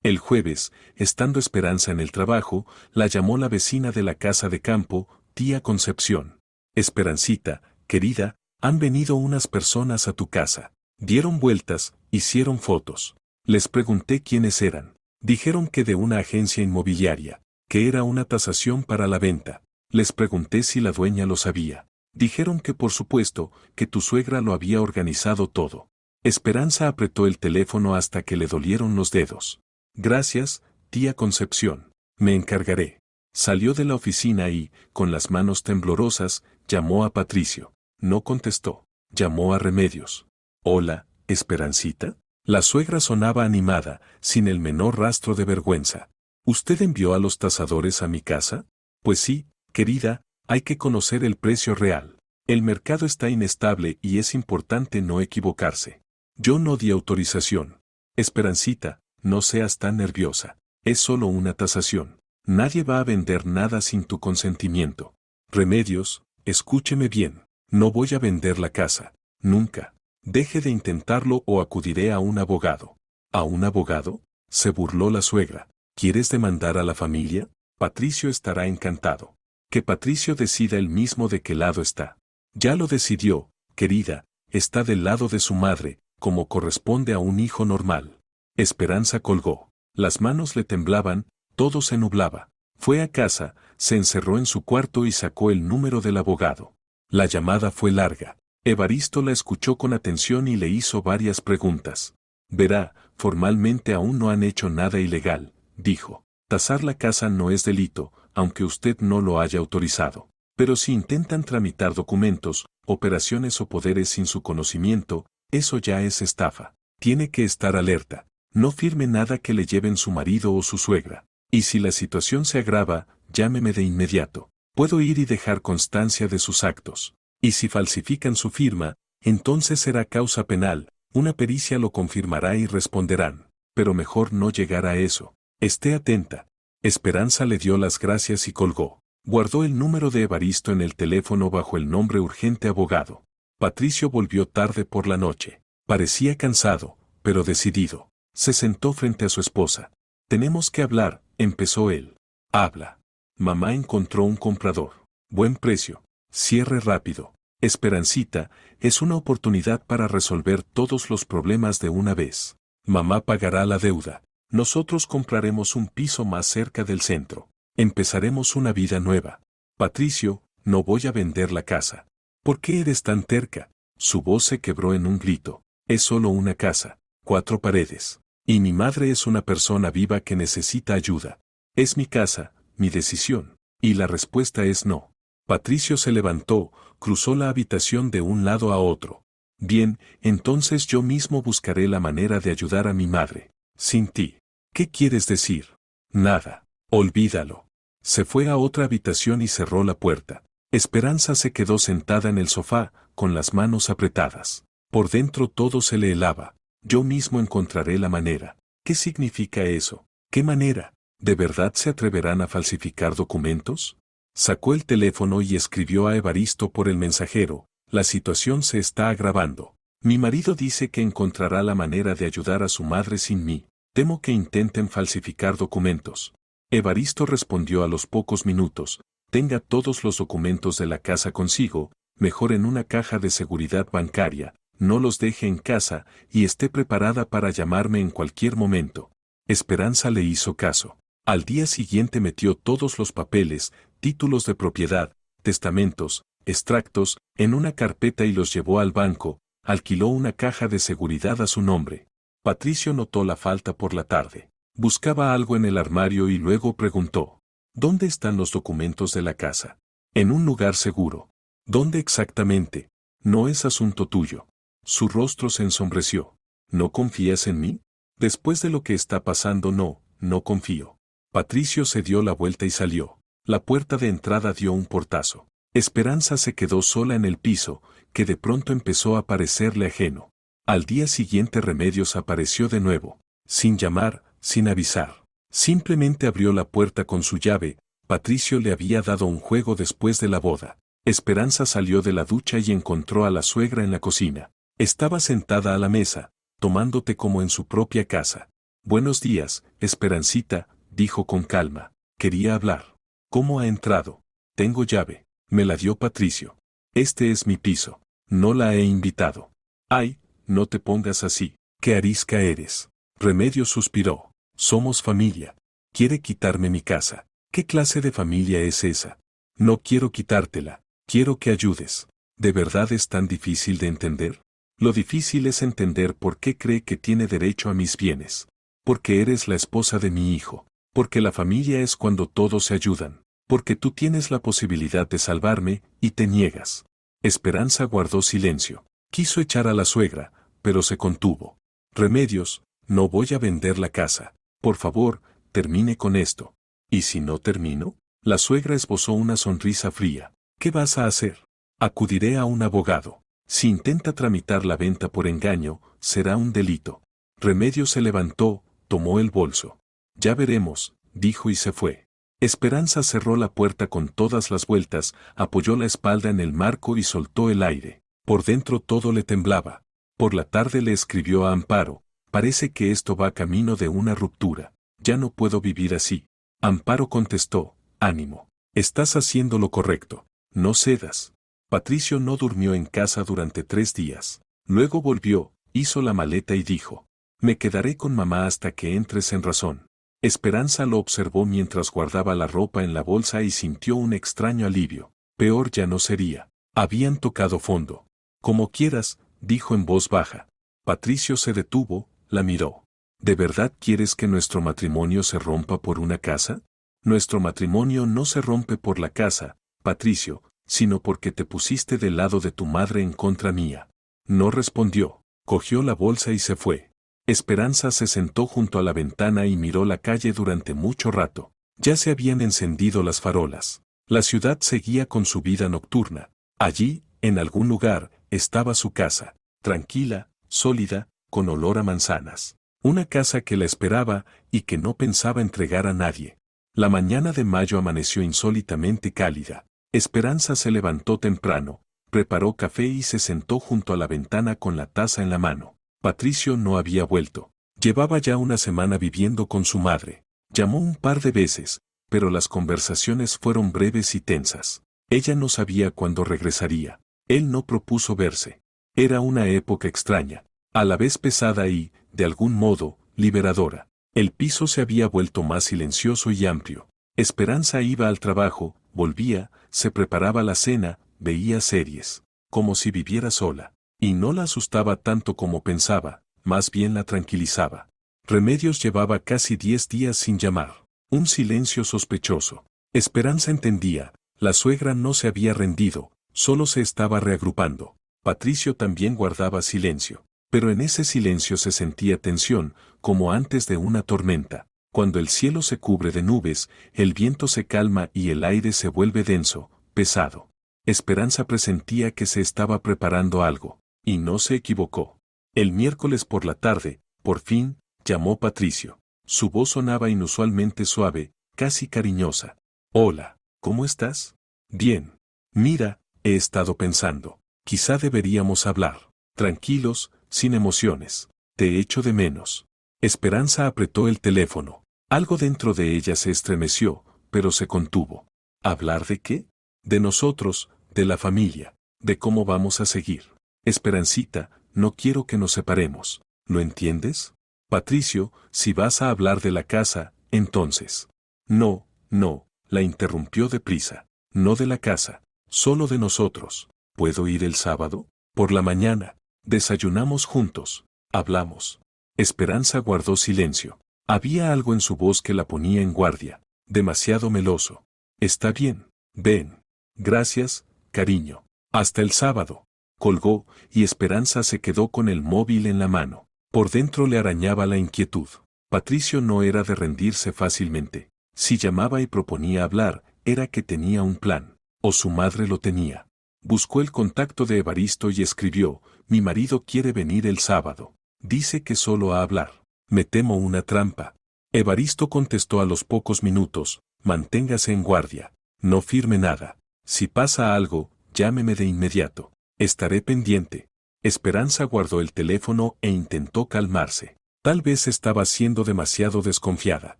El jueves, estando Esperanza en el trabajo, la llamó la vecina de la casa de campo, tía Concepción. Esperancita, querida, han venido unas personas a tu casa. Dieron vueltas, hicieron fotos. Les pregunté quiénes eran. Dijeron que de una agencia inmobiliaria, que era una tasación para la venta. Les pregunté si la dueña lo sabía. Dijeron que por supuesto, que tu suegra lo había organizado todo. Esperanza apretó el teléfono hasta que le dolieron los dedos. Gracias, tía Concepción. Me encargaré. Salió de la oficina y, con las manos temblorosas, llamó a Patricio. No contestó. Llamó a Remedios. Hola, Esperancita. La suegra sonaba animada, sin el menor rastro de vergüenza. ¿Usted envió a los tasadores a mi casa? Pues sí, querida, hay que conocer el precio real. El mercado está inestable y es importante no equivocarse. Yo no di autorización. Esperancita, no seas tan nerviosa. Es solo una tasación. Nadie va a vender nada sin tu consentimiento. Remedios, escúcheme bien. No voy a vender la casa. Nunca. Deje de intentarlo o acudiré a un abogado. ¿A un abogado? Se burló la suegra. ¿Quieres demandar a la familia? Patricio estará encantado. Que Patricio decida él mismo de qué lado está. Ya lo decidió, querida, está del lado de su madre, como corresponde a un hijo normal. Esperanza colgó. Las manos le temblaban, todo se nublaba. Fue a casa, se encerró en su cuarto y sacó el número del abogado. La llamada fue larga. Evaristo la escuchó con atención y le hizo varias preguntas. Verá, formalmente aún no han hecho nada ilegal, dijo. Tasar la casa no es delito, aunque usted no lo haya autorizado. Pero si intentan tramitar documentos, operaciones o poderes sin su conocimiento, eso ya es estafa. Tiene que estar alerta. No firme nada que le lleven su marido o su suegra. Y si la situación se agrava, llámeme de inmediato. Puedo ir y dejar constancia de sus actos. Y si falsifican su firma, entonces será causa penal, una pericia lo confirmará y responderán. Pero mejor no llegar a eso. Esté atenta. Esperanza le dio las gracias y colgó. Guardó el número de Evaristo en el teléfono bajo el nombre urgente abogado. Patricio volvió tarde por la noche. Parecía cansado, pero decidido. Se sentó frente a su esposa. Tenemos que hablar, empezó él. Habla. Mamá encontró un comprador. Buen precio. Cierre rápido. Esperancita, es una oportunidad para resolver todos los problemas de una vez. Mamá pagará la deuda. Nosotros compraremos un piso más cerca del centro. Empezaremos una vida nueva. Patricio, no voy a vender la casa. ¿Por qué eres tan terca? Su voz se quebró en un grito. Es solo una casa, 4 paredes. Y mi madre es una persona viva que necesita ayuda. Es mi casa, mi decisión. Y la respuesta es no. Patricio se levantó, cruzó la habitación de un lado a otro. Bien, entonces yo mismo buscaré la manera de ayudar a mi madre. Sin ti. ¿Qué quieres decir? Nada. Olvídalo. Se fue a otra habitación y cerró la puerta. Esperanza se quedó sentada en el sofá, con las manos apretadas. Por dentro todo se le helaba. Yo mismo encontraré la manera. ¿Qué significa eso? ¿Qué manera? ¿De verdad se atreverán a falsificar documentos? Sacó el teléfono y escribió a Evaristo por el mensajero. La situación se está agravando. Mi marido dice que encontrará la manera de ayudar a su madre sin mí. Temo que intenten falsificar documentos. Evaristo respondió a los pocos minutos. Tenga todos los documentos de la casa consigo, mejor en una caja de seguridad bancaria, no los deje en casa y esté preparada para llamarme en cualquier momento. Esperanza le hizo caso. Al día siguiente metió todos los papeles, títulos de propiedad, testamentos, extractos, en una carpeta y los llevó al banco, alquiló una caja de seguridad a su nombre. Patricio notó la falta por la tarde. Buscaba algo en el armario y luego preguntó: ¿Dónde están los documentos de la casa? En un lugar seguro. ¿Dónde exactamente? No es asunto tuyo. Su rostro se ensombreció. ¿No confías en mí? Después de lo que está pasando no confío. Patricio se dio la vuelta y salió. La puerta de entrada dio un portazo. Esperanza se quedó sola en el piso, que de pronto empezó a parecerle ajeno. Al día siguiente Remedios apareció de nuevo, sin llamar, sin avisar. Simplemente abrió la puerta con su llave. Patricio le había dado un juego después de la boda. Esperanza salió de la ducha y encontró a la suegra en la cocina. Estaba sentada a la mesa, tomando té como en su propia casa. Buenos días, Esperancita, dijo con calma. Quería hablar. ¿Cómo ha entrado? Tengo llave. Me la dio Patricio. Este es mi piso. No la he invitado. Ay, no te pongas así. Qué arisca eres. Remedios suspiró. Somos familia. Quiere quitarme mi casa. ¿Qué clase de familia es esa? No quiero quitártela. Quiero que ayudes. ¿De verdad es tan difícil de entender? Lo difícil es entender por qué cree que tiene derecho a mis bienes. Porque eres la esposa de mi hijo. Porque la familia es cuando todos se ayudan. Porque tú tienes la posibilidad de salvarme y te niegas. Esperanza guardó silencio. Quiso echar a la suegra, pero se contuvo. Remedios, no voy a vender la casa. Por favor, termine con esto. ¿Y si no termino? La suegra esbozó una sonrisa fría. ¿Qué vas a hacer? Acudiré a un abogado. Si intenta tramitar la venta por engaño, será un delito. Remedios se levantó, tomó el bolso. Ya veremos, dijo y se fue. Esperanza cerró la puerta con todas las vueltas, apoyó la espalda en el marco y soltó el aire. Por dentro todo le temblaba. Por la tarde le escribió a Amparo. Parece que esto va camino de una ruptura. Ya no puedo vivir así. Amparo contestó, ánimo. Estás haciendo lo correcto. No cedas. Patricio no durmió en casa durante 3 días. Luego volvió, hizo la maleta y dijo, me quedaré con mamá hasta que entres en razón. Esperanza lo observó mientras guardaba la ropa en la bolsa y sintió un extraño alivio. Peor ya no sería. Habían tocado fondo. Como quieras, dijo en voz baja. Patricio se detuvo, la miró. ¿De verdad quieres que nuestro matrimonio se rompa por una casa? Nuestro matrimonio no se rompe por la casa, Patricio, sino porque te pusiste del lado de tu madre en contra mía. No respondió, cogió la bolsa y se fue. Esperanza se sentó junto a la ventana y miró la calle durante mucho rato. Ya se habían encendido las farolas. La ciudad seguía con su vida nocturna. Allí, en algún lugar, estaba su casa, tranquila, sólida, con olor a manzanas. Una casa que la esperaba y que no pensaba entregar a nadie. La mañana de mayo amaneció insólitamente cálida. Esperanza se levantó temprano, preparó café y se sentó junto a la ventana con la taza en la mano. Patricio no había vuelto. Llevaba ya una semana viviendo con su madre. Llamó un par de veces, pero las conversaciones fueron breves y tensas. Ella no sabía cuándo regresaría. Él no propuso verse. Era una época extraña, a la vez pesada y, de algún modo, liberadora. El piso se había vuelto más silencioso y amplio. Esperanza iba al trabajo, volvía, se preparaba la cena, veía series, como si viviera sola. Y no la asustaba tanto como pensaba, más bien la tranquilizaba. Remedios llevaba casi 10 días sin llamar. Un silencio sospechoso. Esperanza entendía, la suegra no se había rendido, solo se estaba reagrupando. Patricio también guardaba silencio. Pero en ese silencio se sentía tensión, como antes de una tormenta. Cuando el cielo se cubre de nubes, el viento se calma y el aire se vuelve denso, pesado. Esperanza presentía que se estaba preparando algo, y no se equivocó. El miércoles por la tarde, por fin, llamó Patricio. Su voz sonaba inusualmente suave, casi cariñosa. Hola, ¿cómo estás? Bien. Mira, he estado pensando. Quizá deberíamos hablar. Tranquilos, sin emociones. Te echo de menos. Esperanza apretó el teléfono. Algo dentro de ella se estremeció, pero se contuvo. ¿Hablar de qué? De nosotros, de la familia, de cómo vamos a seguir. Esperancita, no quiero que nos separemos. ¿Lo entiendes? Patricio, si vas a hablar de la casa, entonces. No, no, la interrumpió deprisa. No de la casa, solo de nosotros. ¿Puedo ir el sábado? Por la mañana. Desayunamos juntos. Hablamos. Esperanza guardó silencio. Había algo en su voz que la ponía en guardia. Demasiado meloso. Está bien. Ven. Gracias, cariño. Hasta el sábado. Colgó, y Esperanza se quedó con el móvil en la mano. Por dentro le arañaba la inquietud. Patricio no era de rendirse fácilmente. Si llamaba y proponía hablar, era que tenía un plan. O su madre lo tenía. Buscó el contacto de Evaristo y escribió, mi marido quiere venir el sábado. Dice que solo a hablar. Me temo una trampa. Evaristo contestó a los pocos minutos, manténgase en guardia. No firme nada. Si pasa algo, llámeme de inmediato. Estaré pendiente. Esperanza guardó el teléfono e intentó calmarse. Tal vez estaba siendo demasiado desconfiada.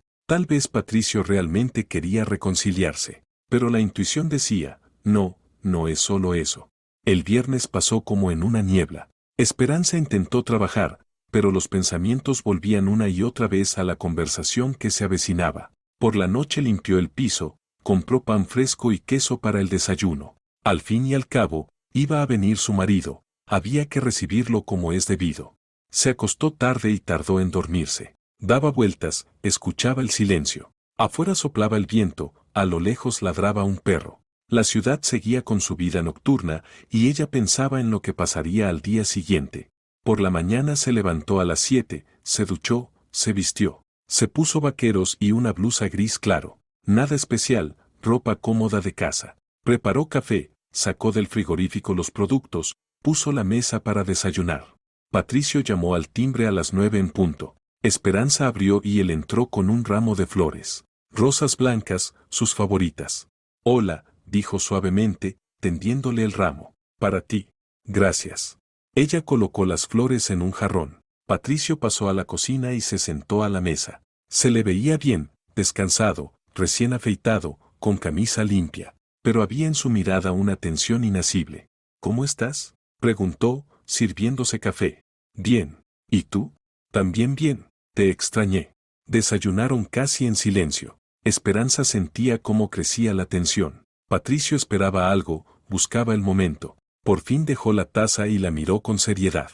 Tal vez Patricio realmente quería reconciliarse. Pero la intuición decía, no, no es solo eso. El viernes pasó como en una niebla. Esperanza intentó trabajar, pero los pensamientos volvían una y otra vez a la conversación que se avecinaba. Por la noche limpió el piso, compró pan fresco y queso para el desayuno. Al fin y al cabo, iba a venir su marido, había que recibirlo como es debido. Se acostó tarde y tardó en dormirse. Daba vueltas, escuchaba el silencio. Afuera soplaba el viento, a lo lejos ladraba un perro. La ciudad seguía con su vida nocturna y ella pensaba en lo que pasaría al día siguiente. Por la mañana se levantó a las 7, se duchó, se vistió. Se puso vaqueros y una blusa gris claro. Nada especial, ropa cómoda de casa. Preparó café, sacó del frigorífico los productos, puso la mesa para desayunar. Patricio llamó al timbre a las 9 en punto. Esperanza abrió y él entró con un ramo de flores. Rosas blancas, sus favoritas. Hola, dijo suavemente, tendiéndole el ramo. Para ti. Gracias. Ella colocó las flores en un jarrón. Patricio pasó a la cocina y se sentó a la mesa. Se le veía bien, descansado, recién afeitado, con camisa limpia. Pero había en su mirada una tensión inacible. ¿Cómo estás?, preguntó, sirviéndose café. Bien. ¿Y tú? También bien. Te extrañé. Desayunaron casi en silencio. Esperanza sentía cómo crecía la tensión. Patricio esperaba algo, buscaba el momento. Por fin dejó la taza y la miró con seriedad.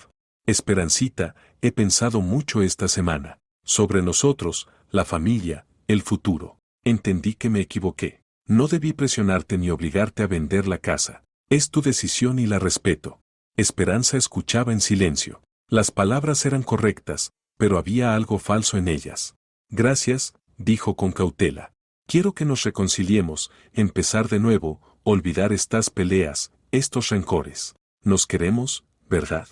Esperancita, he pensado mucho esta semana. Sobre nosotros, la familia, el futuro. Entendí que me equivoqué. No debí presionarte ni obligarte a vender la casa. Es tu decisión y la respeto. Esperanza escuchaba en silencio. Las palabras eran correctas, pero había algo falso en ellas. Gracias, dijo con cautela. Quiero que nos reconciliemos, empezar de nuevo, olvidar estas peleas, estos rencores. Nos queremos, ¿verdad?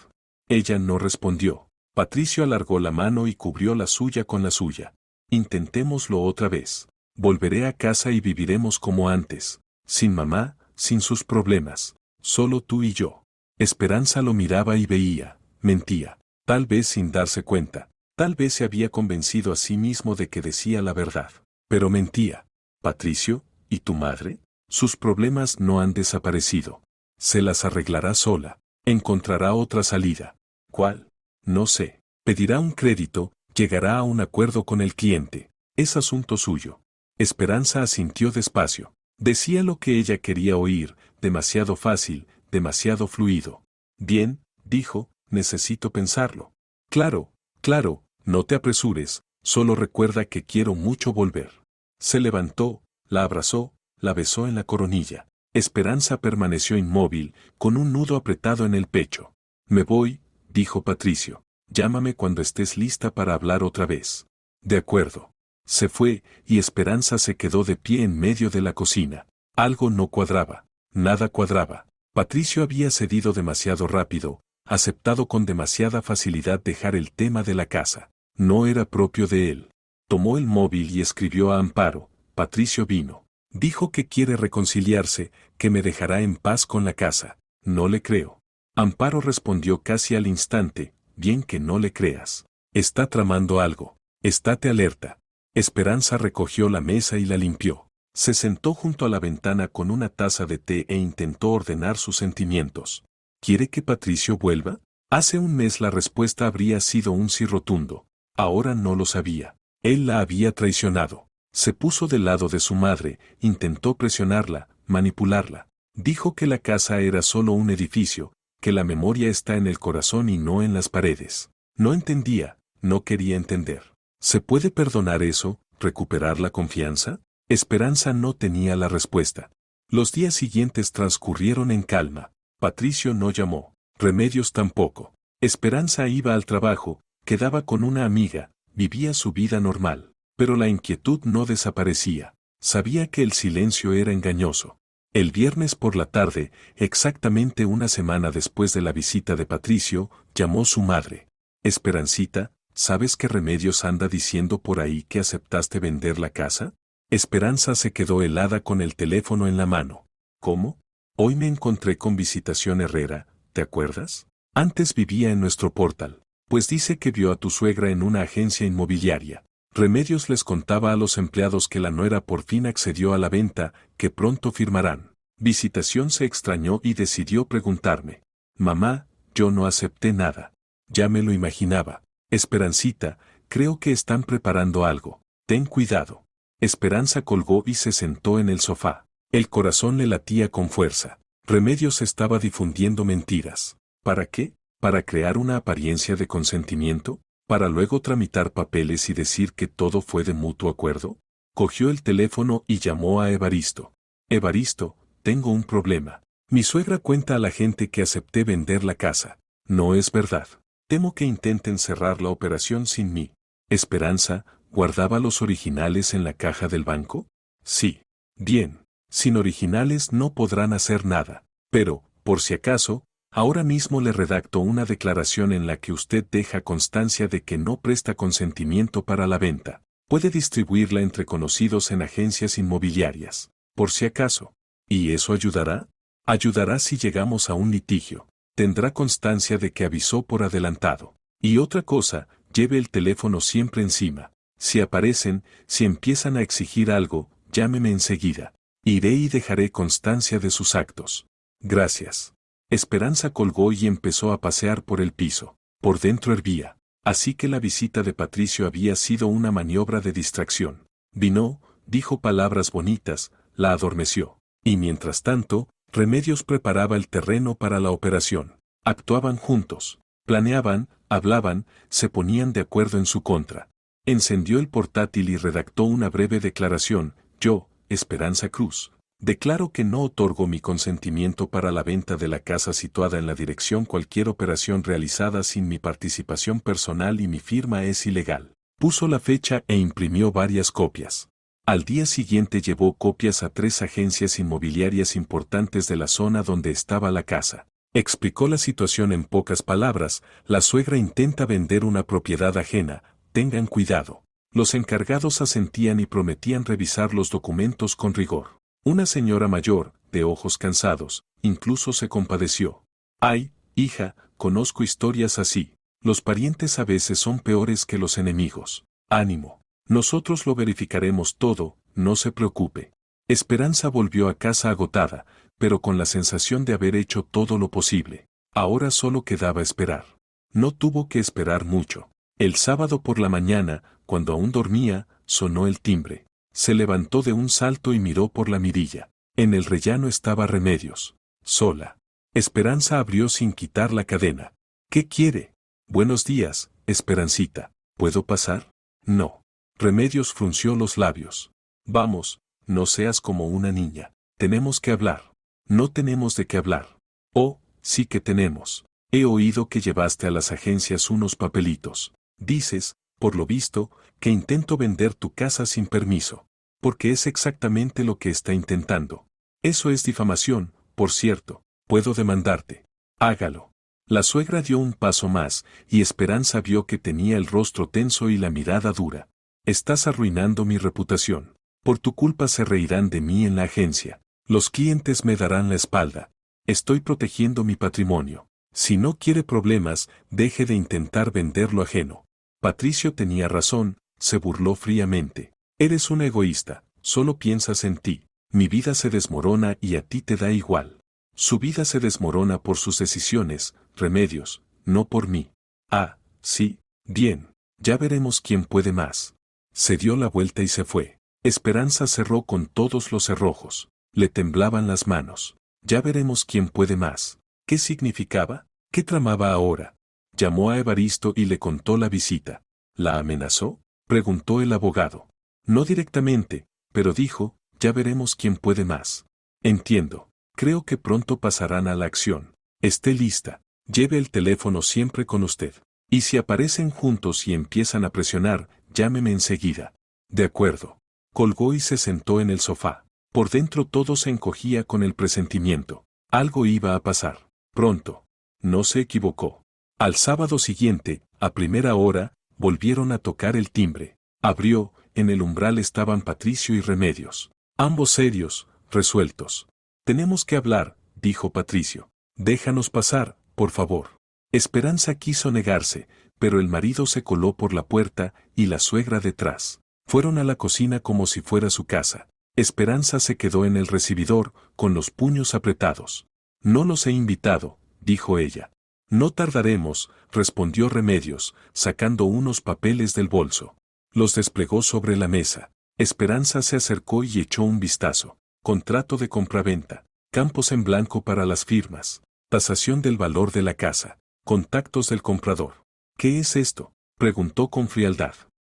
Ella no respondió. Patricio alargó la mano y cubrió la suya con la suya. Intentémoslo otra vez. Volveré a casa y viviremos como antes. Sin mamá, sin sus problemas. Solo tú y yo. Esperanza lo miraba y veía. Mentía. Tal vez sin darse cuenta. Tal vez se había convencido a sí mismo de que decía la verdad. Pero mentía. Patricio, ¿y tu madre? Sus problemas no han desaparecido. Se las arreglará sola. Encontrará otra salida. ¿Cuál? No sé. Pedirá un crédito, llegará a un acuerdo con el cliente. Es asunto suyo. Esperanza asintió despacio. Decía lo que ella quería oír, demasiado fácil, demasiado fluido. Bien, dijo, necesito pensarlo. Claro, claro, no te apresures, solo recuerda que quiero mucho volver. Se levantó, la abrazó, la besó en la coronilla. Esperanza permaneció inmóvil, con un nudo apretado en el pecho. Me voy, dijo Patricio. Llámame cuando estés lista para hablar otra vez. De acuerdo. Se fue, y Esperanza se quedó de pie en medio de la cocina. Algo no cuadraba. Nada cuadraba. Patricio había cedido demasiado rápido, aceptado con demasiada facilidad dejar el tema de la casa. No era propio de él. Tomó el móvil y escribió a Amparo. Patricio vino. Dijo que quiere reconciliarse, que me dejará en paz con la casa. No le creo. Amparo respondió casi al instante, bien que no le creas. Está tramando algo. Estate alerta. Esperanza recogió la mesa y la limpió. Se sentó junto a la ventana con una taza de té e intentó ordenar sus sentimientos. ¿Quiere que Patricio vuelva? Hace un mes la respuesta habría sido un sí rotundo. Ahora no lo sabía. Él la había traicionado. Se puso del lado de su madre, intentó presionarla, manipularla. Dijo que la casa era solo un edificio, que la memoria está en el corazón y no en las paredes. No entendía, no quería entender. ¿Se puede perdonar eso, recuperar la confianza? Esperanza no tenía la respuesta. Los días siguientes transcurrieron en calma. Patricio no llamó. Remedios tampoco. Esperanza iba al trabajo, quedaba con una amiga, vivía su vida normal. Pero la inquietud no desaparecía. Sabía que el silencio era engañoso. El viernes por la tarde, exactamente una semana después de la visita de Patricio, llamó su madre. Esperancita, ¿sabes qué Remedios anda diciendo por ahí que aceptaste vender la casa? Esperanza se quedó helada con el teléfono en la mano. ¿Cómo? Hoy me encontré con Visitación Herrera, ¿te acuerdas? Antes vivía en nuestro portal. Pues dice que vio a tu suegra en una agencia inmobiliaria. Remedios les contaba a los empleados que la nuera por fin accedió a la venta, que pronto firmarán. Visitación se extrañó y decidió preguntarme. Mamá, yo no acepté nada. Ya me lo imaginaba. Esperancita, creo que están preparando algo. Ten cuidado. Esperanza colgó y se sentó en el sofá. El corazón le latía con fuerza. Remedios estaba difundiendo mentiras. ¿Para qué? ¿Para crear una apariencia de consentimiento? ¿Para luego tramitar papeles y decir que todo fue de mutuo acuerdo? Cogió el teléfono y llamó a Evaristo. Evaristo, tengo un problema. Mi suegra cuenta a la gente que acepté vender la casa. No es verdad. Temo que intenten cerrar la operación sin mí. Esperanza, ¿guardaba los originales en la caja del banco? Sí. Bien. Sin originales no podrán hacer nada. Pero, por si acaso, ahora mismo le redacto una declaración en la que usted deja constancia de que no presta consentimiento para la venta. Puede distribuirla entre conocidos en agencias inmobiliarias. Por si acaso. ¿Y eso ayudará? Ayudará si llegamos a un litigio. Tendrá constancia de que avisó por adelantado. Y otra cosa, lleve el teléfono siempre encima. Si aparecen, si empiezan a exigir algo, llámeme enseguida. Iré y dejaré constancia de sus actos. Gracias. Esperanza colgó y empezó a pasear por el piso. Por dentro hervía. Así que la visita de Patricio había sido una maniobra de distracción. Vino, dijo palabras bonitas, la adormeció. Y mientras tanto, Remedios preparaba el terreno para la operación. Actuaban juntos. Planeaban, hablaban, se ponían de acuerdo en su contra. Encendió el portátil y redactó una breve declaración. Yo, Esperanza Cruz, declaro que no otorgo mi consentimiento para la venta de la casa situada en la dirección. Cualquier operación realizada sin mi participación personal y mi firma es ilegal. Puso la fecha e imprimió varias copias. Al día siguiente llevó copias a 3 agencias inmobiliarias importantes de la zona donde estaba la casa. Explicó la situación en pocas palabras. La suegra intenta vender una propiedad ajena, tengan cuidado. Los encargados asentían y prometían revisar los documentos con rigor. Una señora mayor, de ojos cansados, incluso se compadeció. Ay, hija, conozco historias así. Los parientes a veces son peores que los enemigos. Ánimo. Nosotros lo verificaremos todo, no se preocupe. Esperanza volvió a casa agotada, pero con la sensación de haber hecho todo lo posible. Ahora solo quedaba esperar. No tuvo que esperar mucho. El sábado por la mañana, cuando aún dormía, sonó el timbre. Se levantó de un salto y miró por la mirilla. En el rellano estaba Remedios. Sola. Esperanza abrió sin quitar la cadena. ¿Qué quiere? Buenos días, Esperancita. ¿Puedo pasar? No. Remedios frunció los labios. Vamos, no seas como una niña. Tenemos que hablar. No tenemos de qué hablar. Oh, sí que tenemos. He oído que llevaste a las agencias unos papelitos. Dices, por lo visto, que intento vender tu casa sin permiso. Porque es exactamente lo que está intentando. Eso es difamación, por cierto. Puedo demandarte. Hágalo. La suegra dio un paso más, y Esperanza vio que tenía el rostro tenso y la mirada dura. Estás arruinando mi reputación. Por tu culpa se reirán de mí en la agencia. Los clientes me darán la espalda. Estoy protegiendo mi patrimonio. Si no quiere problemas, deje de intentar vender lo ajeno. Patricio tenía razón, se burló fríamente. Eres un egoísta, solo piensas en ti. Mi vida se desmorona y a ti te da igual. Su vida se desmorona por sus decisiones, Remedios, no por mí. Ah, sí, bien, ya veremos quién puede más. Se dio la vuelta y se fue. Esperanza cerró con todos los cerrojos. Le temblaban las manos. Ya veremos quién puede más. ¿Qué significaba? ¿Qué tramaba ahora? Llamó a Evaristo y le contó la visita. ¿La amenazó? Preguntó el abogado. No directamente, pero dijo, ya veremos quién puede más. Entiendo. Creo que pronto pasarán a la acción. Esté lista. Lleve el teléfono siempre con usted. Y si aparecen juntos y empiezan a presionar, llámeme enseguida. De acuerdo. Colgó y se sentó en el sofá. Por dentro todo se encogía con el presentimiento. Algo iba a pasar. Pronto. No se equivocó. Al sábado siguiente, a primera hora, volvieron a tocar el timbre. Abrió, en el umbral estaban Patricio y Remedios. Ambos serios, resueltos. Tenemos que hablar, dijo Patricio. Déjanos pasar, por favor. Esperanza quiso negarse, pero el marido se coló por la puerta y la suegra detrás. Fueron a la cocina como si fuera su casa. Esperanza se quedó en el recibidor, con los puños apretados. No los he invitado, dijo ella. No tardaremos, respondió Remedios, sacando unos papeles del bolso. Los desplegó sobre la mesa. Esperanza se acercó y echó un vistazo. Contrato de compraventa. Campos en blanco para las firmas. Tasación del valor de la casa. Contactos del comprador. ¿Qué es esto?, preguntó con frialdad.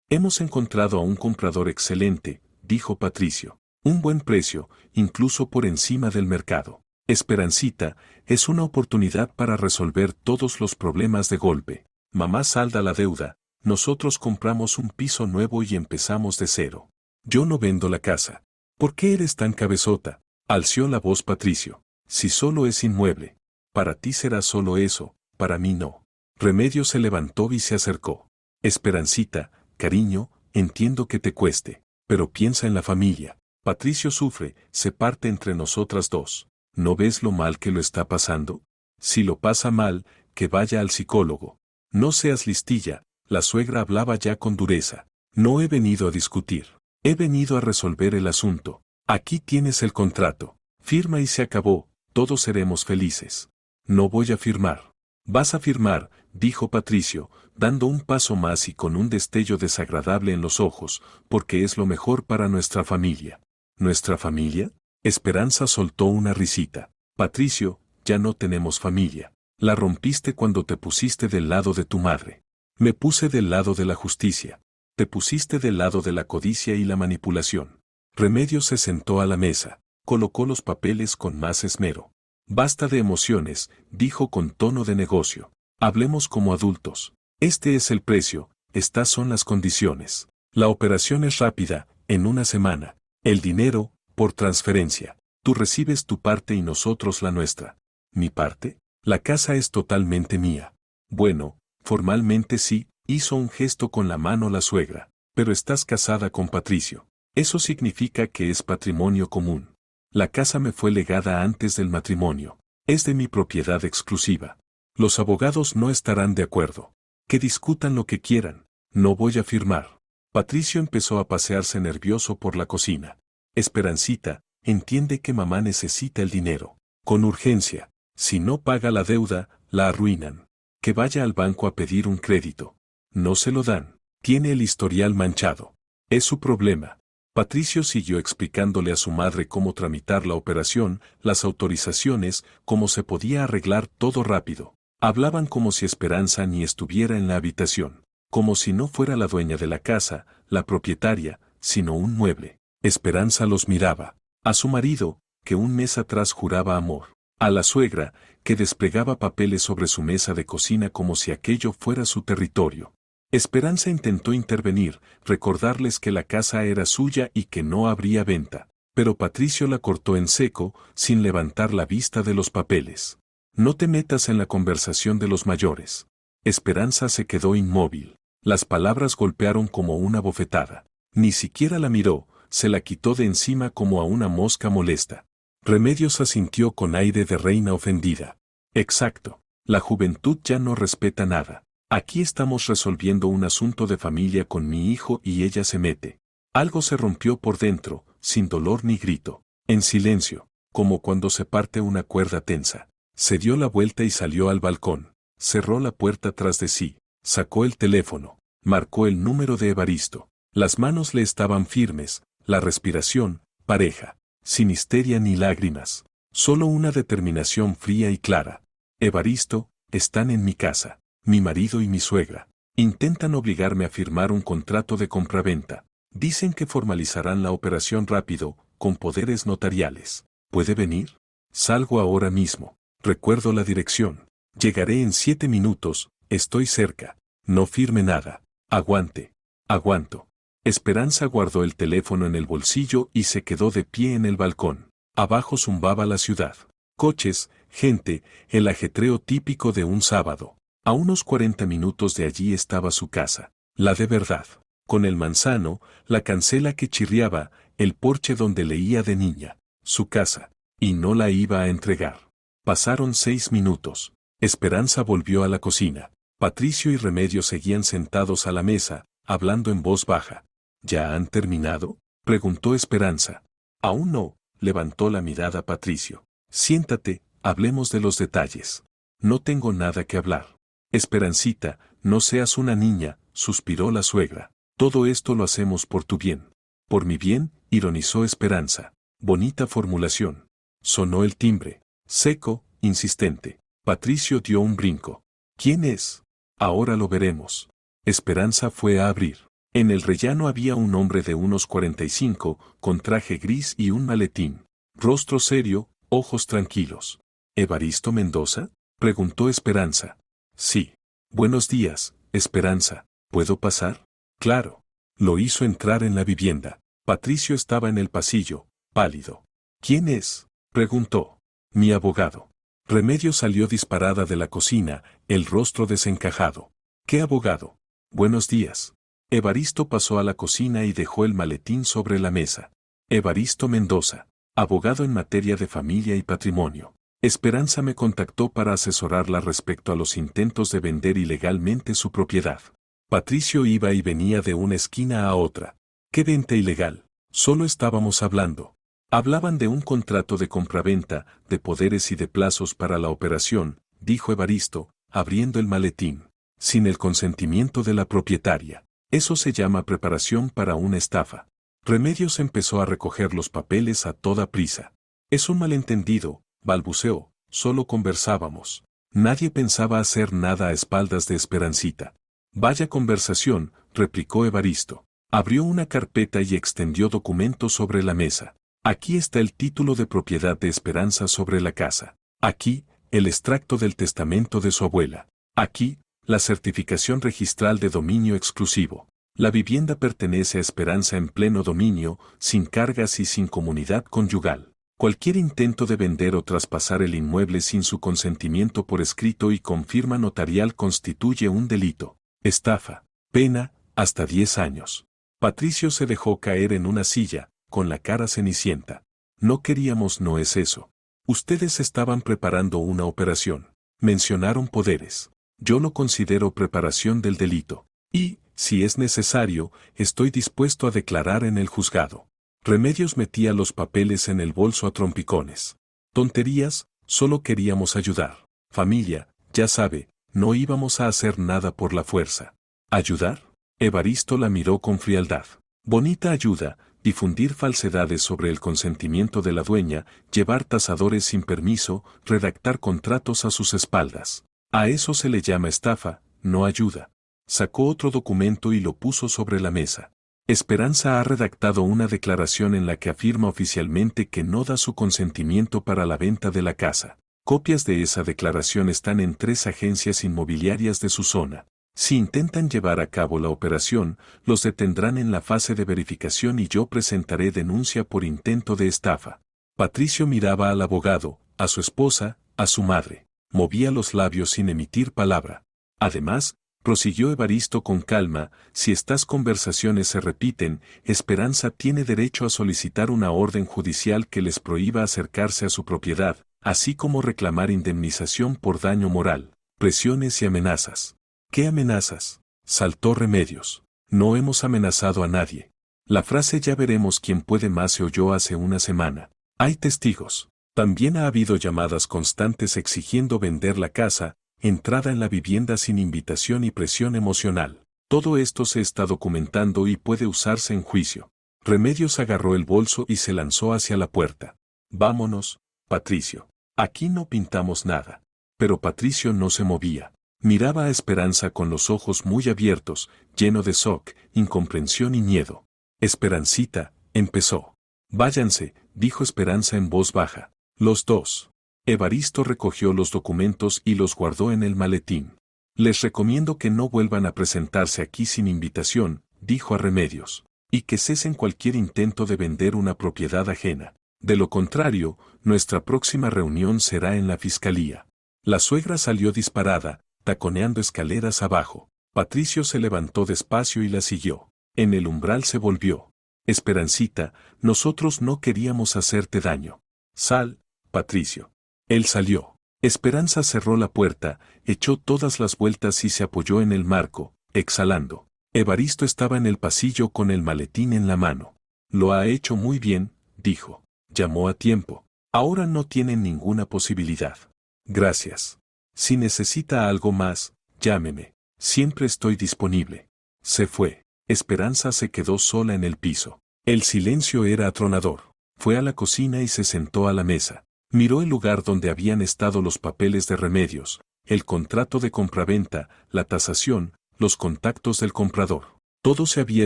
Hemos encontrado a un comprador excelente, dijo Patricio. Un buen precio, incluso por encima del mercado. Esperancita, es una oportunidad para resolver todos los problemas de golpe. Mamá salda la deuda, nosotros compramos un piso nuevo y empezamos de cero. Yo no vendo la casa. ¿Por qué eres tan cabezota?, alció la voz Patricio. Si solo es inmueble. Para ti será solo eso, para mí no. Remedios se levantó y se acercó. Esperancita, cariño, entiendo que te cueste, pero piensa en la familia. Patricio sufre, se parte entre nosotras dos. ¿No ves lo mal que lo está pasando? Si lo pasa mal, que vaya al psicólogo. No seas listilla, la suegra hablaba ya con dureza. No he venido a discutir. He venido a resolver el asunto. Aquí tienes el contrato. Firma y se acabó, todos seremos felices. No voy a firmar. Vas a firmar, dijo Patricio, dando un paso más y con un destello desagradable en los ojos, porque es lo mejor para nuestra familia. ¿Nuestra familia? Esperanza soltó una risita. Patricio, ya no tenemos familia. La rompiste cuando te pusiste del lado de tu madre. Me puse del lado de la justicia. Te pusiste del lado de la codicia y la manipulación. Remedios se sentó a la mesa, colocó los papeles con más esmero. Basta de emociones, dijo con tono de negocio. Hablemos como adultos. Este es el precio, estas son las condiciones. La operación es rápida, en una semana. El dinero, por transferencia. Tú recibes tu parte y nosotros la nuestra. ¿Mi parte? La casa es totalmente mía. Bueno, formalmente sí, hizo un gesto con la mano la suegra. Pero estás casada con Patricio. Eso significa que es patrimonio común. La casa me fue legada antes del matrimonio. Es de mi propiedad exclusiva. Los abogados no estarán de acuerdo. Que discutan lo que quieran. No voy a firmar. Patricio empezó a pasearse nervioso por la cocina. Esperancita, entiende que mamá necesita el dinero. Con urgencia. Si no paga la deuda, la arruinan. Que vaya al banco a pedir un crédito. No se lo dan. Tiene el historial manchado. Es su problema. Patricio siguió explicándole a su madre cómo tramitar la operación, las autorizaciones, cómo se podía arreglar todo rápido. Hablaban como si Esperanza ni estuviera en la habitación, como si no fuera la dueña de la casa, la propietaria, sino un mueble. Esperanza los miraba. A su marido, que un mes atrás juraba amor. A la suegra, que desplegaba papeles sobre su mesa de cocina como si aquello fuera su territorio. Esperanza intentó intervenir, recordarles que la casa era suya y que no habría venta, pero Patricio la cortó en seco, sin levantar la vista de los papeles. No te metas en la conversación de los mayores. Esperanza se quedó inmóvil. Las palabras golpearon como una bofetada. Ni siquiera la miró, se la quitó de encima como a una mosca molesta. Remedios asintió con aire de reina ofendida. Exacto. La juventud ya no respeta nada. Aquí estamos resolviendo un asunto de familia con mi hijo y ella se mete. Algo se rompió por dentro, sin dolor ni grito. En silencio, como cuando se parte una cuerda tensa. Se dio la vuelta y salió al balcón. Cerró la puerta tras de sí. Sacó el teléfono. Marcó el número de Evaristo. Las manos le estaban firmes, la respiración, pareja. Sin histeria ni lágrimas. Solo una determinación fría y clara. Evaristo, están en mi casa. Mi marido y mi suegra. Intentan obligarme a firmar un contrato de compraventa. Dicen que formalizarán la operación rápido, con poderes notariales. ¿Puede venir? Salgo ahora mismo. Recuerdo la dirección. Llegaré en 7 minutos, estoy cerca. No firme nada. Aguante. Aguanto. Esperanza guardó el teléfono en el bolsillo y se quedó de pie en el balcón. Abajo zumbaba la ciudad. Coches, gente, el ajetreo típico de un sábado. A unos 40 minutos de allí estaba su casa, la de verdad, con el manzano, la cancela que chirriaba, el porche donde leía de niña, su casa, y no la iba a entregar. Pasaron 6 minutos. Esperanza volvió a la cocina. Patricio y Remedios seguían sentados a la mesa, hablando en voz baja. ¿Ya han terminado?, preguntó Esperanza. Aún no, levantó la mirada Patricio. Siéntate, hablemos de los detalles. No tengo nada que hablar. Esperancita, no seas una niña, suspiró la suegra. Todo esto lo hacemos por tu bien. Por mi bien, ironizó Esperanza. Bonita formulación. Sonó el timbre. Seco, insistente. Patricio dio un brinco. ¿Quién es? Ahora lo veremos. Esperanza fue a abrir. En el rellano había un hombre de unos 45, con traje gris y un maletín. Rostro serio, ojos tranquilos. ¿Evaristo Mendoza? Preguntó Esperanza. Sí. Buenos días, Esperanza. ¿Puedo pasar? Claro. Lo hizo entrar en la vivienda. Patricio estaba en el pasillo, pálido. ¿Quién es? Preguntó. Mi abogado. Remedios salió disparada de la cocina, el rostro desencajado. ¿Qué abogado? Buenos días. Evaristo pasó a la cocina y dejó el maletín sobre la mesa. Evaristo Mendoza, abogado en materia de familia y patrimonio. Esperanza me contactó para asesorarla respecto a los intentos de vender ilegalmente su propiedad. Patricio iba y venía de una esquina a otra. ¿Qué venta ilegal? Solo estábamos hablando. Hablaban de un contrato de compraventa, de poderes y de plazos para la operación, dijo Evaristo, abriendo el maletín. Sin el consentimiento de la propietaria. Eso se llama preparación para una estafa. Remedios empezó a recoger los papeles a toda prisa. Es un malentendido, balbuceó, solo conversábamos. Nadie pensaba hacer nada a espaldas de Esperancita. Vaya conversación, replicó Evaristo. Abrió una carpeta y extendió documentos sobre la mesa. Aquí está el título de propiedad de Esperanza sobre la casa. Aquí, el extracto del testamento de su abuela. Aquí, la certificación registral de dominio exclusivo. La vivienda pertenece a Esperanza en pleno dominio, sin cargas y sin comunidad conyugal. Cualquier intento de vender o traspasar el inmueble sin su consentimiento por escrito y con firma notarial constituye un delito. Estafa. Pena, hasta 10 años. Patricio se dejó caer en una silla, con la cara cenicienta. No queríamos, no es eso. Ustedes estaban preparando una operación. Mencionaron poderes. Yo lo considero preparación del delito. Y, si es necesario, estoy dispuesto a declarar en el juzgado. Remedios metía los papeles en el bolso a trompicones. Tonterías, solo queríamos ayudar. Familia, ya sabe, no íbamos a hacer nada por la fuerza. ¿Ayudar? Evaristo la miró con frialdad. Bonita ayuda, difundir falsedades sobre el consentimiento de la dueña, llevar tasadores sin permiso, redactar contratos a sus espaldas. A eso se le llama estafa, no ayuda. Sacó otro documento y lo puso sobre la mesa. Esperanza ha redactado una declaración en la que afirma oficialmente que no da su consentimiento para la venta de la casa. Copias de esa declaración están en 3 agencias inmobiliarias de su zona. Si intentan llevar a cabo la operación, los detendrán en la fase de verificación y yo presentaré denuncia por intento de estafa. Patricio miraba al abogado, a su esposa, a su madre. Movía los labios sin emitir palabra. Además, prosiguió Evaristo con calma, si estas conversaciones se repiten, Esperanza tiene derecho a solicitar una orden judicial que les prohíba acercarse a su propiedad, así como reclamar indemnización por daño moral, presiones y amenazas. ¿Qué amenazas? Saltó Remedios. No hemos amenazado a nadie. La frase ya veremos quién puede más se oyó hace una semana. Hay testigos. También ha habido llamadas constantes exigiendo vender la casa, entrada en la vivienda sin invitación y presión emocional. Todo esto se está documentando y puede usarse en juicio. Remedios agarró el bolso y se lanzó hacia la puerta. Vámonos, Patricio. Aquí no pintamos nada. Pero Patricio no se movía. Miraba a Esperanza con los ojos muy abiertos, lleno de shock, incomprensión y miedo. Esperancita, empezó. Váyanse, dijo Esperanza en voz baja. Los dos. Evaristo recogió los documentos y los guardó en el maletín. Les recomiendo que no vuelvan a presentarse aquí sin invitación, dijo a Remedios, y que cesen cualquier intento de vender una propiedad ajena. De lo contrario, nuestra próxima reunión será en la fiscalía. La suegra salió disparada, taconeando escaleras abajo. Patricio se levantó despacio y la siguió. En el umbral se volvió. Esperancita, nosotros no queríamos hacerte daño. Sal, Patricio. Él salió. Esperanza cerró la puerta, echó todas las vueltas y se apoyó en el marco, exhalando. Evaristo estaba en el pasillo con el maletín en la mano. Lo ha hecho muy bien, dijo. Llamó a tiempo. Ahora no tienen ninguna posibilidad. Gracias. Si necesita algo más, llámeme. Siempre estoy disponible. Se fue. Esperanza se quedó sola en el piso. El silencio era atronador. Fue a la cocina y se sentó a la mesa. Miró el lugar donde habían estado los papeles de remedios, el contrato de compraventa, la tasación, los contactos del comprador. Todo se había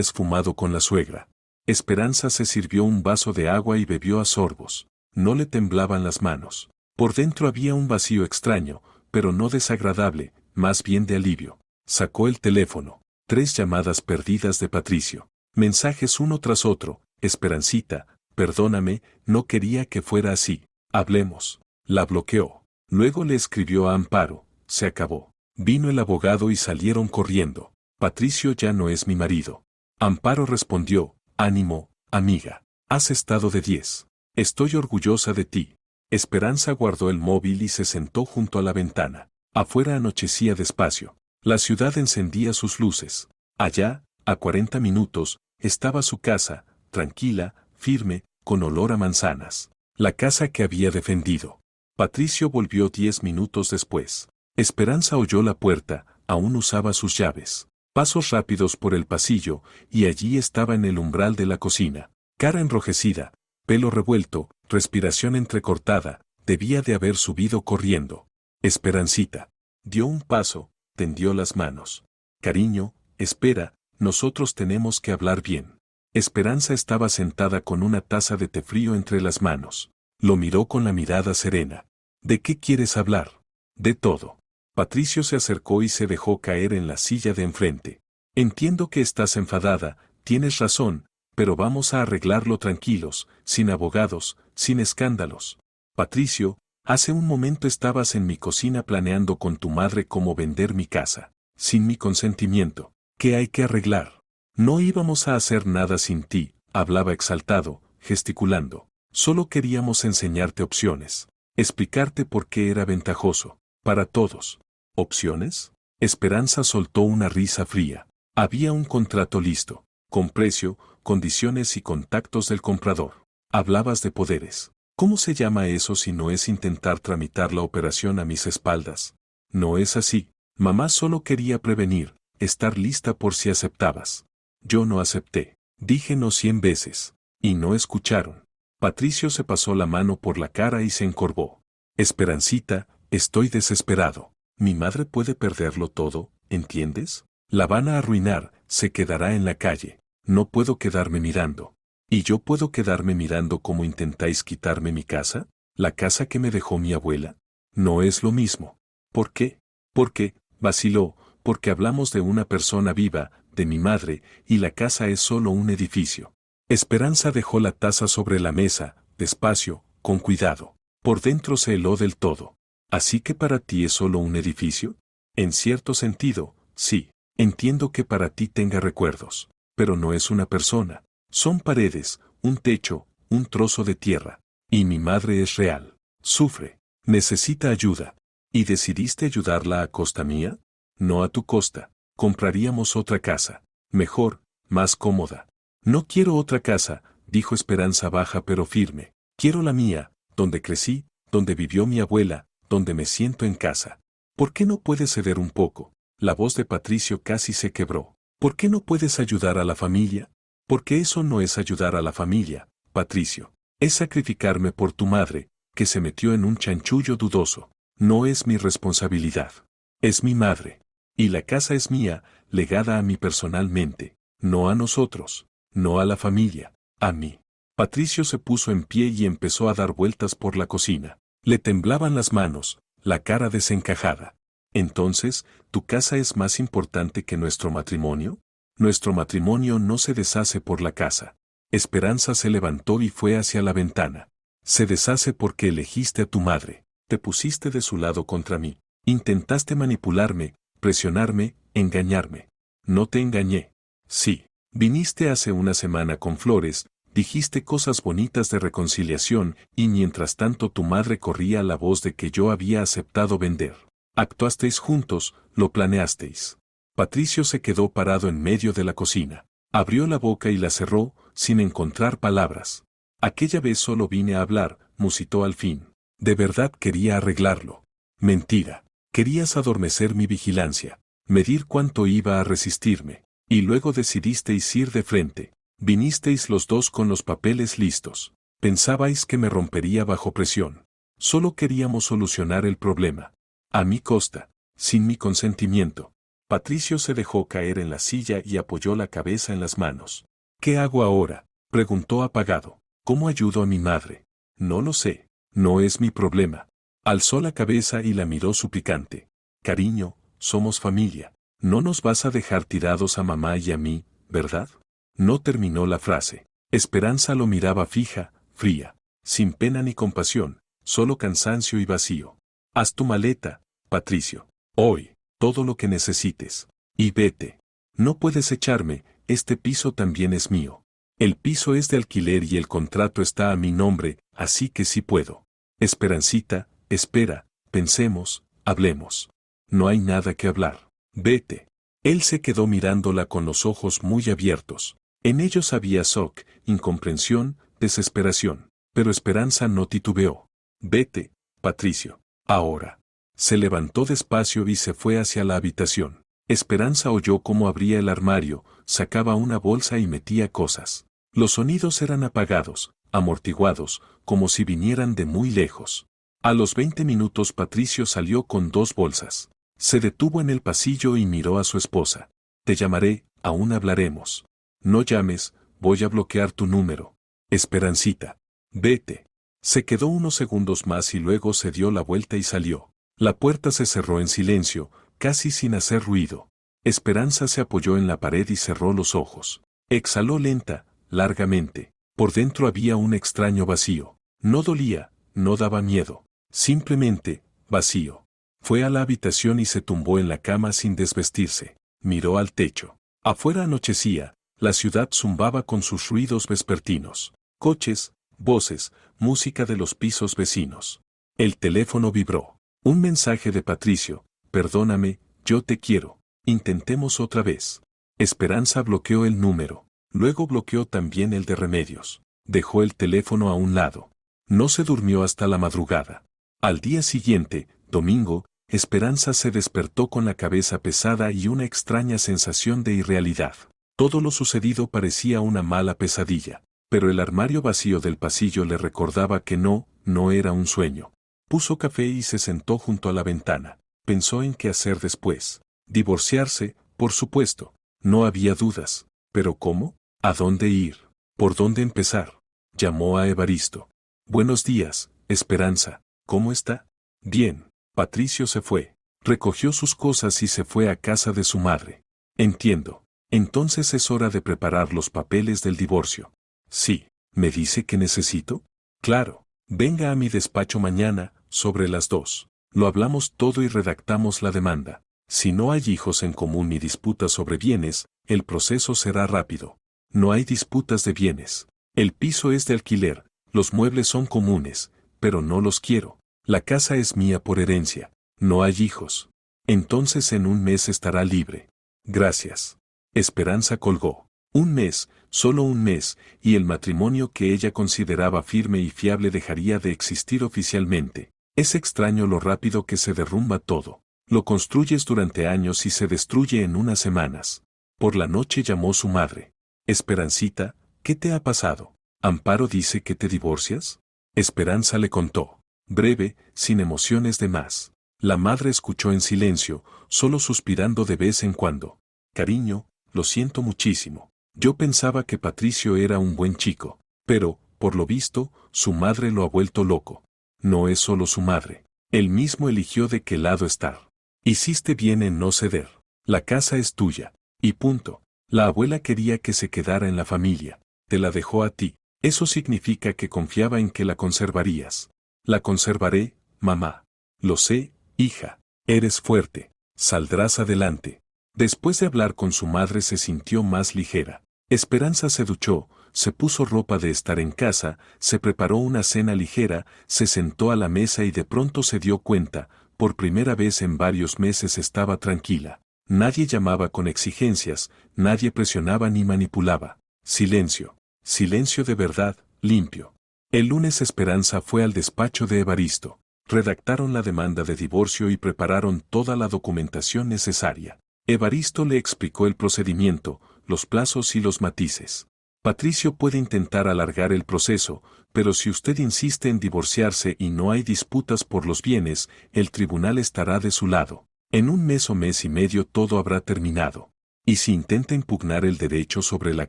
esfumado con la suegra. Esperanza se sirvió un vaso de agua y bebió a sorbos. No le temblaban las manos. Por dentro había un vacío extraño, pero no desagradable, más bien de alivio. Sacó el teléfono. 3 llamadas perdidas de Patricio. Mensajes uno tras otro. Esperancita, perdóname, no quería que fuera así. Hablemos. La bloqueó. Luego le escribió a Amparo. Se acabó. Vino el abogado y salieron corriendo. Patricio ya no es mi marido. Amparo respondió. Ánimo, amiga. Has estado de 10. Estoy orgullosa de ti. Esperanza guardó el móvil y se sentó junto a la ventana. Afuera anochecía despacio. La ciudad encendía sus luces. Allá, a 40 minutos, estaba su casa, tranquila, firme, con olor a manzanas. La casa que había defendido. Patricio volvió 10 minutos después. Esperanza oyó la puerta, aún usaba sus llaves. Pasos rápidos por el pasillo, y allí estaba en el umbral de la cocina. Cara enrojecida, pelo revuelto, respiración entrecortada, debía de haber subido corriendo. Esperancita. Dio un paso, tendió las manos. Cariño, espera, nosotros tenemos que hablar bien. Esperanza estaba sentada con una taza de té frío entre las manos. Lo miró con la mirada serena. ¿De qué quieres hablar? De todo. Patricio se acercó y se dejó caer en la silla de enfrente. Entiendo que estás enfadada, tienes razón, pero vamos a arreglarlo tranquilos, sin abogados, sin escándalos. Patricio, hace un momento estabas en mi cocina planeando con tu madre cómo vender mi casa, sin mi consentimiento. ¿Qué hay que arreglar? No íbamos a hacer nada sin ti, hablaba exaltado, gesticulando. Solo queríamos enseñarte opciones, explicarte por qué era ventajoso, para todos. ¿Opciones? Esperanza soltó una risa fría. Había un contrato listo, con precio, condiciones y contactos del comprador. Hablabas de poderes. ¿Cómo se llama eso si no es intentar tramitar la operación a mis espaldas? No es así. Mamá solo quería prevenir, estar lista por si aceptabas. Yo no acepté. Dije no 100 veces. Y no escucharon. Patricio se pasó la mano por la cara y se encorvó. Esperancita, estoy desesperado. Mi madre puede perderlo todo, ¿entiendes? La van a arruinar, se quedará en la calle. No puedo quedarme mirando. ¿Y yo puedo quedarme mirando cómo intentáis quitarme mi casa? ¿La casa que me dejó mi abuela? No es lo mismo. ¿Por qué? Porque, vaciló, porque hablamos de una persona viva, de mi madre, y la casa es solo un edificio. Esperanza dejó la taza sobre la mesa, despacio, con cuidado. Por dentro se heló del todo. ¿Así que para ti es solo un edificio? En cierto sentido, sí. Entiendo que para ti tenga recuerdos. Pero no es una persona. Son paredes, un techo, un trozo de tierra. Y mi madre es real. Sufre. Necesita ayuda. ¿Y decidiste ayudarla a costa mía? No a tu costa. Compraríamos otra casa. Mejor, más cómoda. No quiero otra casa, dijo Esperanza baja pero firme. Quiero la mía, donde crecí, donde vivió mi abuela, donde me siento en casa. ¿Por qué no puedes ceder un poco? La voz de Patricio casi se quebró. ¿Por qué no puedes ayudar a la familia? Porque eso no es ayudar a la familia, Patricio. Es sacrificarme por tu madre, que se metió en un chanchullo dudoso. No es mi responsabilidad. Es mi madre. Y la casa es mía, legada a mí personalmente. No a nosotros. No a la familia. A mí. Patricio se puso en pie y empezó a dar vueltas por la cocina. Le temblaban las manos, la cara desencajada. Entonces, ¿tu casa es más importante que nuestro matrimonio? Nuestro matrimonio no se deshace por la casa. Esperanza se levantó y fue hacia la ventana. Se deshace porque elegiste a tu madre. Te pusiste de su lado contra mí. Intentaste manipularme, presionarme, engañarme. No te engañé. Sí. Viniste hace una semana con flores, dijiste cosas bonitas de reconciliación y mientras tanto tu madre corría la voz de que yo había aceptado vender. Actuasteis juntos, lo planeasteis. Patricio se quedó parado en medio de la cocina. Abrió la boca y la cerró, sin encontrar palabras. Aquella vez solo vine a hablar, musitó al fin. De verdad quería arreglarlo. Mentira. Querías adormecer mi vigilancia, medir cuánto iba a resistirme, y luego decidisteis ir de frente. Vinisteis los dos con los papeles listos. Pensabais que me rompería bajo presión. Solo queríamos solucionar el problema. A mi costa, sin mi consentimiento. Patricio se dejó caer en la silla y apoyó la cabeza en las manos. ¿Qué hago ahora?, preguntó apagado. ¿Cómo ayudo a mi madre? No lo sé. No es mi problema. Alzó la cabeza y la miró suplicante. Cariño, somos familia. No nos vas a dejar tirados a mamá y a mí, ¿verdad? No terminó la frase. Esperanza lo miraba fija, fría, sin pena ni compasión, solo cansancio y vacío. Haz tu maleta, Patricio. Hoy, todo lo que necesites. Y vete. No puedes echarme, este piso también es mío. El piso es de alquiler y el contrato está a mi nombre, así que sí puedo. Esperancita, espera, pensemos, hablemos. No hay nada que hablar. Vete. Él se quedó mirándola con los ojos muy abiertos. En ellos había shock, incomprensión, desesperación. Pero Esperanza no titubeó. Vete, Patricio. Ahora. Se levantó despacio y se fue hacia la habitación. Esperanza oyó cómo abría el armario, sacaba una bolsa y metía cosas. Los sonidos eran apagados, amortiguados, como si vinieran de muy lejos. A los 20 minutos Patricio salió con 2 bolsas. Se detuvo en el pasillo y miró a su esposa. Te llamaré, aún hablaremos. No llames, voy a bloquear tu número. Esperancita. Vete. Se quedó unos segundos más y luego se dio la vuelta y salió. La puerta se cerró en silencio, casi sin hacer ruido. Esperanza se apoyó en la pared y cerró los ojos. Exhaló lenta, largamente. Por dentro había un extraño vacío. No dolía, no daba miedo. Simplemente, vacío. Fue a la habitación y se tumbó en la cama sin desvestirse. Miró al techo. Afuera anochecía, la ciudad zumbaba con sus ruidos vespertinos. Coches, voces, música de los pisos vecinos. El teléfono vibró. Un mensaje de Patricio. Perdóname, yo te quiero. Intentemos otra vez. Esperanza bloqueó el número. Luego bloqueó también el de Remedios. Dejó el teléfono a un lado. No se durmió hasta la madrugada. Al día siguiente, domingo, Esperanza se despertó con la cabeza pesada y una extraña sensación de irrealidad. Todo lo sucedido parecía una mala pesadilla, pero el armario vacío del pasillo le recordaba que no era un sueño. Puso café y se sentó junto a la ventana. Pensó en qué hacer después. Divorciarse, por supuesto. No había dudas. ¿Pero cómo? ¿A dónde ir? ¿Por dónde empezar? Llamó a Evaristo. Buenos días, Esperanza. ¿Cómo está? Bien. Patricio se fue. Recogió sus cosas y se fue a casa de su madre. Entiendo. Entonces es hora de preparar los papeles del divorcio. Sí. ¿Me dice que necesito? Claro. Venga a mi despacho mañana, sobre las 2. Lo hablamos todo y redactamos la demanda. Si no hay hijos en común ni disputas sobre bienes, el proceso será rápido. No hay disputas de bienes. El piso es de alquiler, los muebles son comunes, pero no los quiero. La casa es mía por herencia. No hay hijos. Entonces en un mes estará libre. Gracias. Esperanza colgó. Un mes, solo un mes, y el matrimonio que ella consideraba firme y fiable dejaría de existir oficialmente. Es extraño lo rápido que se derrumba todo. Lo construyes durante años y se destruye en unas semanas. Por la noche llamó su madre. Esperancita, ¿qué te ha pasado? ¿Amparo dice que te divorcias? Esperanza le contó. Breve, sin emociones de más. La madre escuchó en silencio, solo suspirando de vez en cuando. Cariño, lo siento muchísimo. Yo pensaba que Patricio era un buen chico, pero, por lo visto, su madre lo ha vuelto loco. No es solo su madre. Él mismo eligió de qué lado estar. Hiciste bien en no ceder. La casa es tuya. Y punto. La abuela quería que se quedara en la familia. Te la dejó a ti. Eso significa que confiaba en que la conservarías. La conservaré, mamá. Lo sé, hija. Eres fuerte. Saldrás adelante. Después de hablar con su madre se sintió más ligera. Esperanza se duchó, se puso ropa de estar en casa, se preparó una cena ligera, se sentó a la mesa y de pronto se dio cuenta, por primera vez en varios meses estaba tranquila. Nadie llamaba con exigencias, nadie presionaba ni manipulaba. Silencio. Silencio de verdad, limpio. El lunes Esperanza fue al despacho de Evaristo. Redactaron la demanda de divorcio y prepararon toda la documentación necesaria. Evaristo le explicó el procedimiento, los plazos y los matices. Patricio puede intentar alargar el proceso, pero si usted insiste en divorciarse y no hay disputas por los bienes, el tribunal estará de su lado. En un mes o mes y medio todo habrá terminado. ¿Y si intenta impugnar el derecho sobre la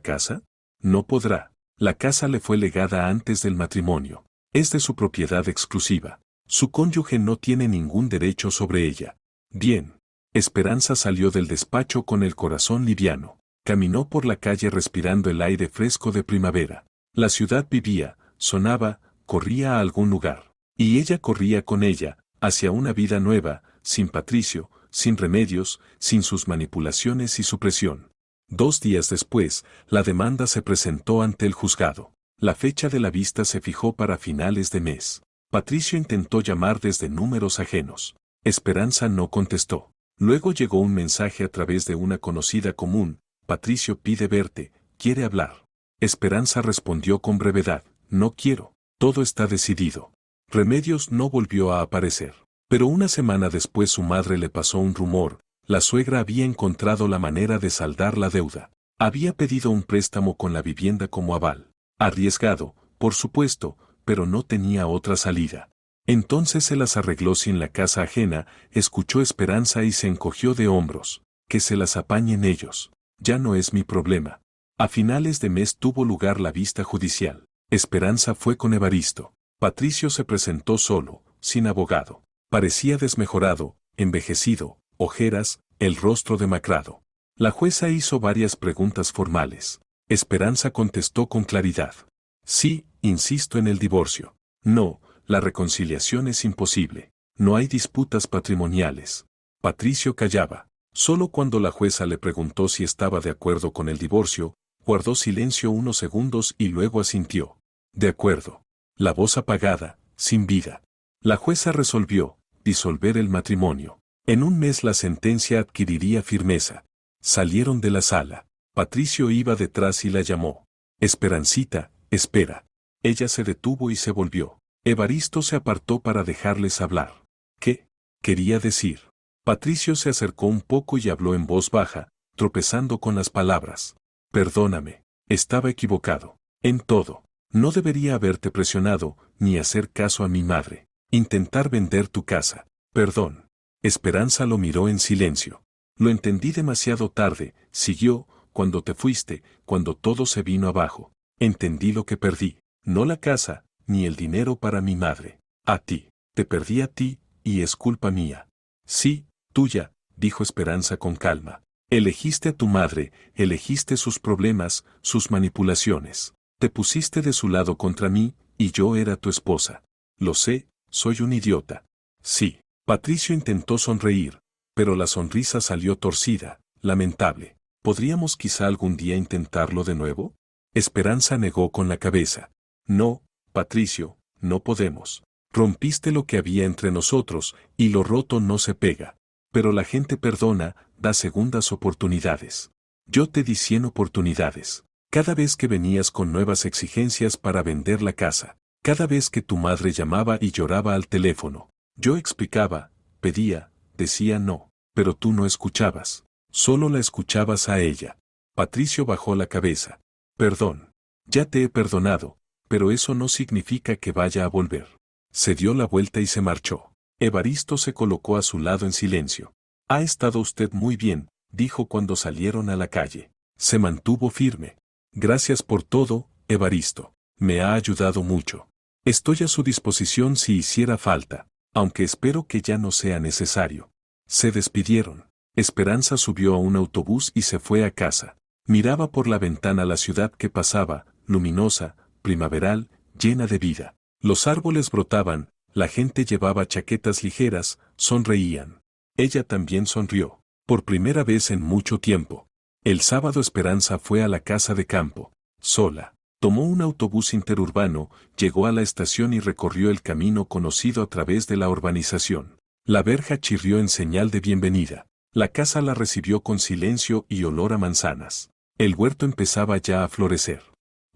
casa? No podrá. La casa le fue legada antes del matrimonio. Es de su propiedad exclusiva. Su cónyuge no tiene ningún derecho sobre ella. Bien. Esperanza salió del despacho con el corazón liviano. Caminó por la calle respirando el aire fresco de primavera. La ciudad vivía, sonaba, corría a algún lugar. Y ella corría con ella, hacia una vida nueva, sin Patricio, sin remedios, sin sus manipulaciones y su presión. 2 días después, la demanda se presentó ante el juzgado. La fecha de la vista se fijó para finales de mes. Patricio intentó llamar desde números ajenos. Esperanza no contestó. Luego llegó un mensaje a través de una conocida común. Patricio pide verte, quiere hablar. Esperanza respondió con brevedad, no quiero, todo está decidido. Remedios no volvió a aparecer. Pero una semana después su madre le pasó un rumor. La suegra había encontrado la manera de saldar la deuda. Había pedido un préstamo con la vivienda como aval. Arriesgado, por supuesto, pero no tenía otra salida. Entonces se las arregló sin la casa ajena, escuchó Esperanza y se encogió de hombros. Que se las apañen ellos. Ya no es mi problema. A finales de mes tuvo lugar la vista judicial. Esperanza fue con Evaristo. Patricio se presentó solo, sin abogado. Parecía desmejorado, envejecido, ojeras, el rostro demacrado. La jueza hizo varias preguntas formales. Esperanza contestó con claridad. Sí, insisto en el divorcio. No, la reconciliación es imposible. No hay disputas patrimoniales. Patricio callaba. Solo cuando la jueza le preguntó si estaba de acuerdo con el divorcio, guardó silencio unos segundos y luego asintió. De acuerdo. La voz apagada, sin vida. La jueza resolvió disolver el matrimonio. En un mes la sentencia adquiriría firmeza. Salieron de la sala. Patricio iba detrás y la llamó. Esperancita, espera. Ella se detuvo y se volvió. Evaristo se apartó para dejarles hablar. ¿Qué quería decir? Patricio se acercó un poco y habló en voz baja, tropezando con las palabras. Perdóname, estaba equivocado. En todo. No debería haberte presionado, ni hacer caso a mi madre. Intentar vender tu casa. Perdón. Esperanza lo miró en silencio. Lo entendí demasiado tarde, siguió, cuando te fuiste, cuando todo se vino abajo. Entendí lo que perdí. No la casa, ni el dinero para mi madre. A ti. Te perdí a ti, y es culpa mía. Sí, tuya, dijo Esperanza con calma. Elegiste a tu madre, elegiste sus problemas, sus manipulaciones. Te pusiste de su lado contra mí, y yo era tu esposa. Lo sé, soy un idiota. Sí. Patricio intentó sonreír, pero la sonrisa salió torcida, lamentable. ¿Podríamos quizá algún día intentarlo de nuevo? Esperanza negó con la cabeza. No, Patricio, no podemos. Rompiste lo que había entre nosotros, y lo roto no se pega. Pero la gente perdona, da segundas oportunidades. Yo te di 100 oportunidades. Cada vez que venías con nuevas exigencias para vender la casa. Cada vez que tu madre llamaba y lloraba al teléfono. Yo explicaba, pedía, decía no, pero tú no escuchabas. Solo la escuchabas a ella. Patricio bajó la cabeza. Perdón. Ya te he perdonado, pero eso no significa que vaya a volver. Se dio la vuelta y se marchó. Evaristo se colocó a su lado en silencio. Ha estado usted muy bien, dijo cuando salieron a la calle. Se mantuvo firme. Gracias por todo, Evaristo. Me ha ayudado mucho. Estoy a su disposición si hiciera falta. Aunque espero que ya no sea necesario. Se despidieron. Esperanza subió a un autobús y se fue a casa. Miraba por la ventana la ciudad que pasaba, luminosa, primaveral, llena de vida. Los árboles brotaban, la gente llevaba chaquetas ligeras, sonreían. Ella también sonrió. Por primera vez en mucho tiempo. El sábado Esperanza fue a la casa de campo, sola. Tomó un autobús interurbano, llegó a la estación y recorrió el camino conocido a través de la urbanización. La verja chirrió en señal de bienvenida. La casa la recibió con silencio y olor a manzanas. El huerto empezaba ya a florecer.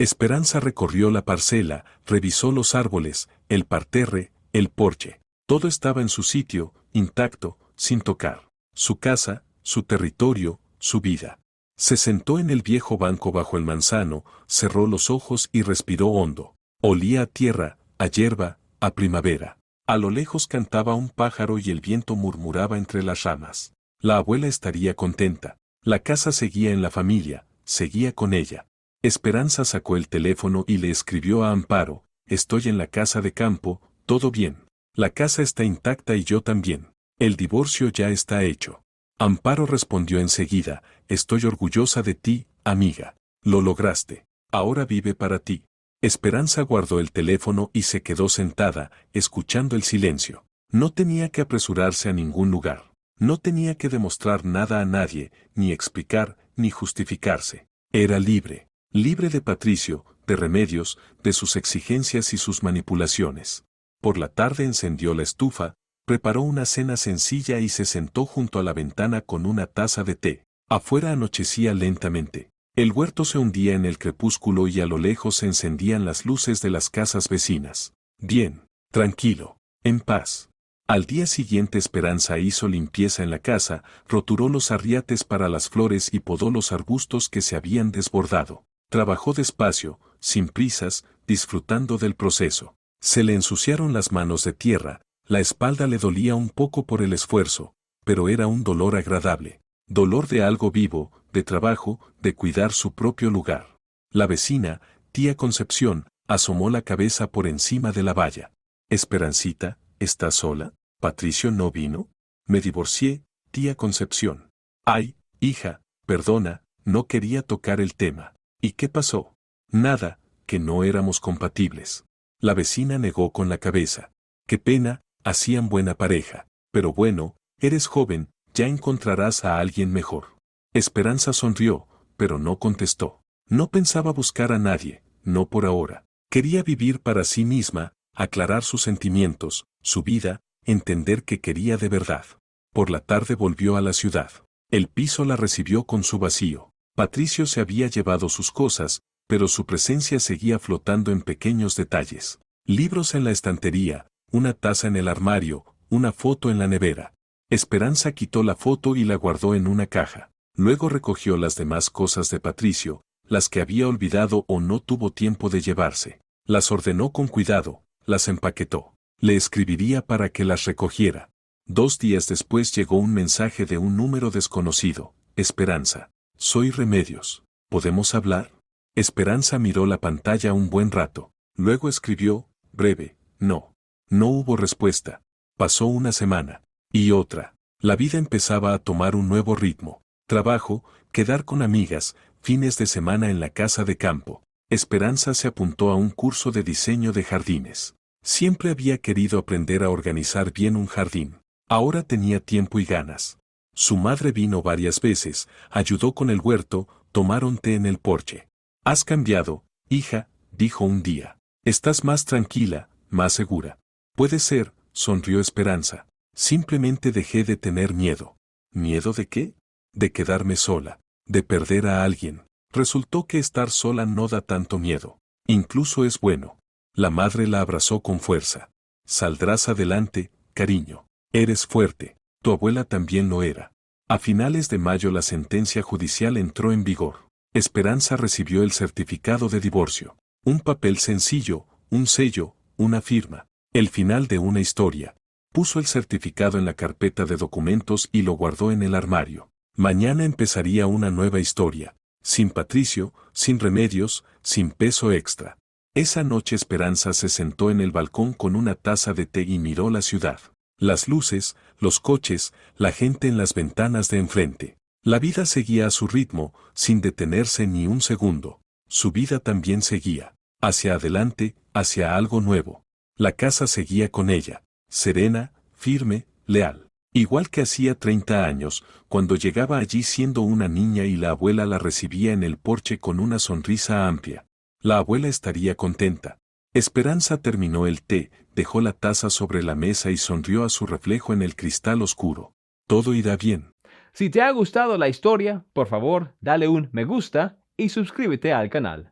Esperanza recorrió la parcela, revisó los árboles, el parterre, el porche. Todo estaba en su sitio, intacto, sin tocar. Su casa, su territorio, su vida. Se sentó en el viejo banco bajo el manzano, cerró los ojos y respiró hondo. Olía a tierra, a hierba, a primavera. A lo lejos cantaba un pájaro y el viento murmuraba entre las ramas. La abuela estaría contenta. La casa seguía en la familia, seguía con ella. Esperanza sacó el teléfono y le escribió a Amparo: estoy en la casa de campo, todo bien. La casa está intacta y yo también. El divorcio ya está hecho. Amparo respondió enseguida: estoy orgullosa de ti, amiga. Lo lograste. Ahora vive para ti. Esperanza guardó el teléfono y se quedó sentada, escuchando el silencio. No tenía que apresurarse a ningún lugar. No tenía que demostrar nada a nadie, ni explicar, ni justificarse. Era libre. Libre de Patricio, de Remedios, de sus exigencias y sus manipulaciones. Por la tarde encendió la estufa, preparó una cena sencilla y se sentó junto a la ventana con una taza de té. Afuera anochecía lentamente. El huerto se hundía en el crepúsculo y a lo lejos se encendían las luces de las casas vecinas. Bien, tranquilo, en paz. Al día siguiente Esperanza hizo limpieza en la casa, roturó los arriates para las flores y podó los arbustos que se habían desbordado. Trabajó despacio, sin prisas, disfrutando del proceso. Se le ensuciaron las manos de tierra, la espalda le dolía un poco por el esfuerzo, pero era un dolor agradable. Dolor de algo vivo, de trabajo, de cuidar su propio lugar. La vecina, tía Concepción, asomó la cabeza por encima de la valla. Esperancita, ¿estás sola? ¿Patricio no vino? Me divorcié, tía Concepción. Ay, hija, perdona, no quería tocar el tema. ¿Y qué pasó? Nada, que no éramos compatibles. La vecina negó con la cabeza. Qué pena, hacían buena pareja. Pero bueno, eres joven, ya encontrarás a alguien mejor. Esperanza sonrió, pero no contestó. No pensaba buscar a nadie, no por ahora. Quería vivir para sí misma, aclarar sus sentimientos, su vida, entender que quería de verdad. Por la tarde volvió a la ciudad. El piso la recibió con su vacío. Patricio se había llevado sus cosas, pero su presencia seguía flotando en pequeños detalles. Libros en la estantería, una taza en el armario, una foto en la nevera. Esperanza quitó la foto y la guardó en una caja. Luego recogió las demás cosas de Patricio, las que había olvidado o no tuvo tiempo de llevarse. Las ordenó con cuidado, las empaquetó. Le escribiría para que las recogiera. 2 días después llegó un mensaje de un número desconocido. Esperanza. Soy Remedios. ¿Podemos hablar? Esperanza miró la pantalla un buen rato. Luego escribió, breve, no. No hubo respuesta. Pasó una semana. Y otra. La vida empezaba a tomar un nuevo ritmo. Trabajo, quedar con amigas, fines de semana en la casa de campo. Esperanza se apuntó a un curso de diseño de jardines. Siempre había querido aprender a organizar bien un jardín. Ahora tenía tiempo y ganas. Su madre vino varias veces, ayudó con el huerto, tomaron té en el porche. Has cambiado, hija, dijo un día. Estás más tranquila, más segura. Puede ser, sonrió Esperanza. Simplemente dejé de tener miedo. ¿Miedo de qué? De quedarme sola, de perder a alguien. Resultó que estar sola no da tanto miedo. Incluso es bueno. La madre la abrazó con fuerza. Saldrás adelante, cariño. Eres fuerte. Tu abuela también lo era. A finales de mayo la sentencia judicial entró en vigor. Esperanza recibió el certificado de divorcio. Un papel sencillo, un sello, una firma. El final de una historia. Puso el certificado en la carpeta de documentos y lo guardó en el armario. Mañana empezaría una nueva historia. Sin Patricio, sin Remedios, sin peso extra. Esa noche Esperanza se sentó en el balcón con una taza de té y miró la ciudad. Las luces, los coches, la gente en las ventanas de enfrente. La vida seguía a su ritmo, sin detenerse ni un segundo. Su vida también seguía. Hacia adelante, hacia algo nuevo. La casa seguía con ella. Serena, firme, leal. Igual que hacía 30 años, cuando llegaba allí siendo una niña y la abuela la recibía en el porche con una sonrisa amplia. La abuela estaría contenta. Esperanza terminó el té, dejó la taza sobre la mesa y sonrió a su reflejo en el cristal oscuro. Todo irá bien. Si te ha gustado la historia, por favor, dale un me gusta y suscríbete al canal.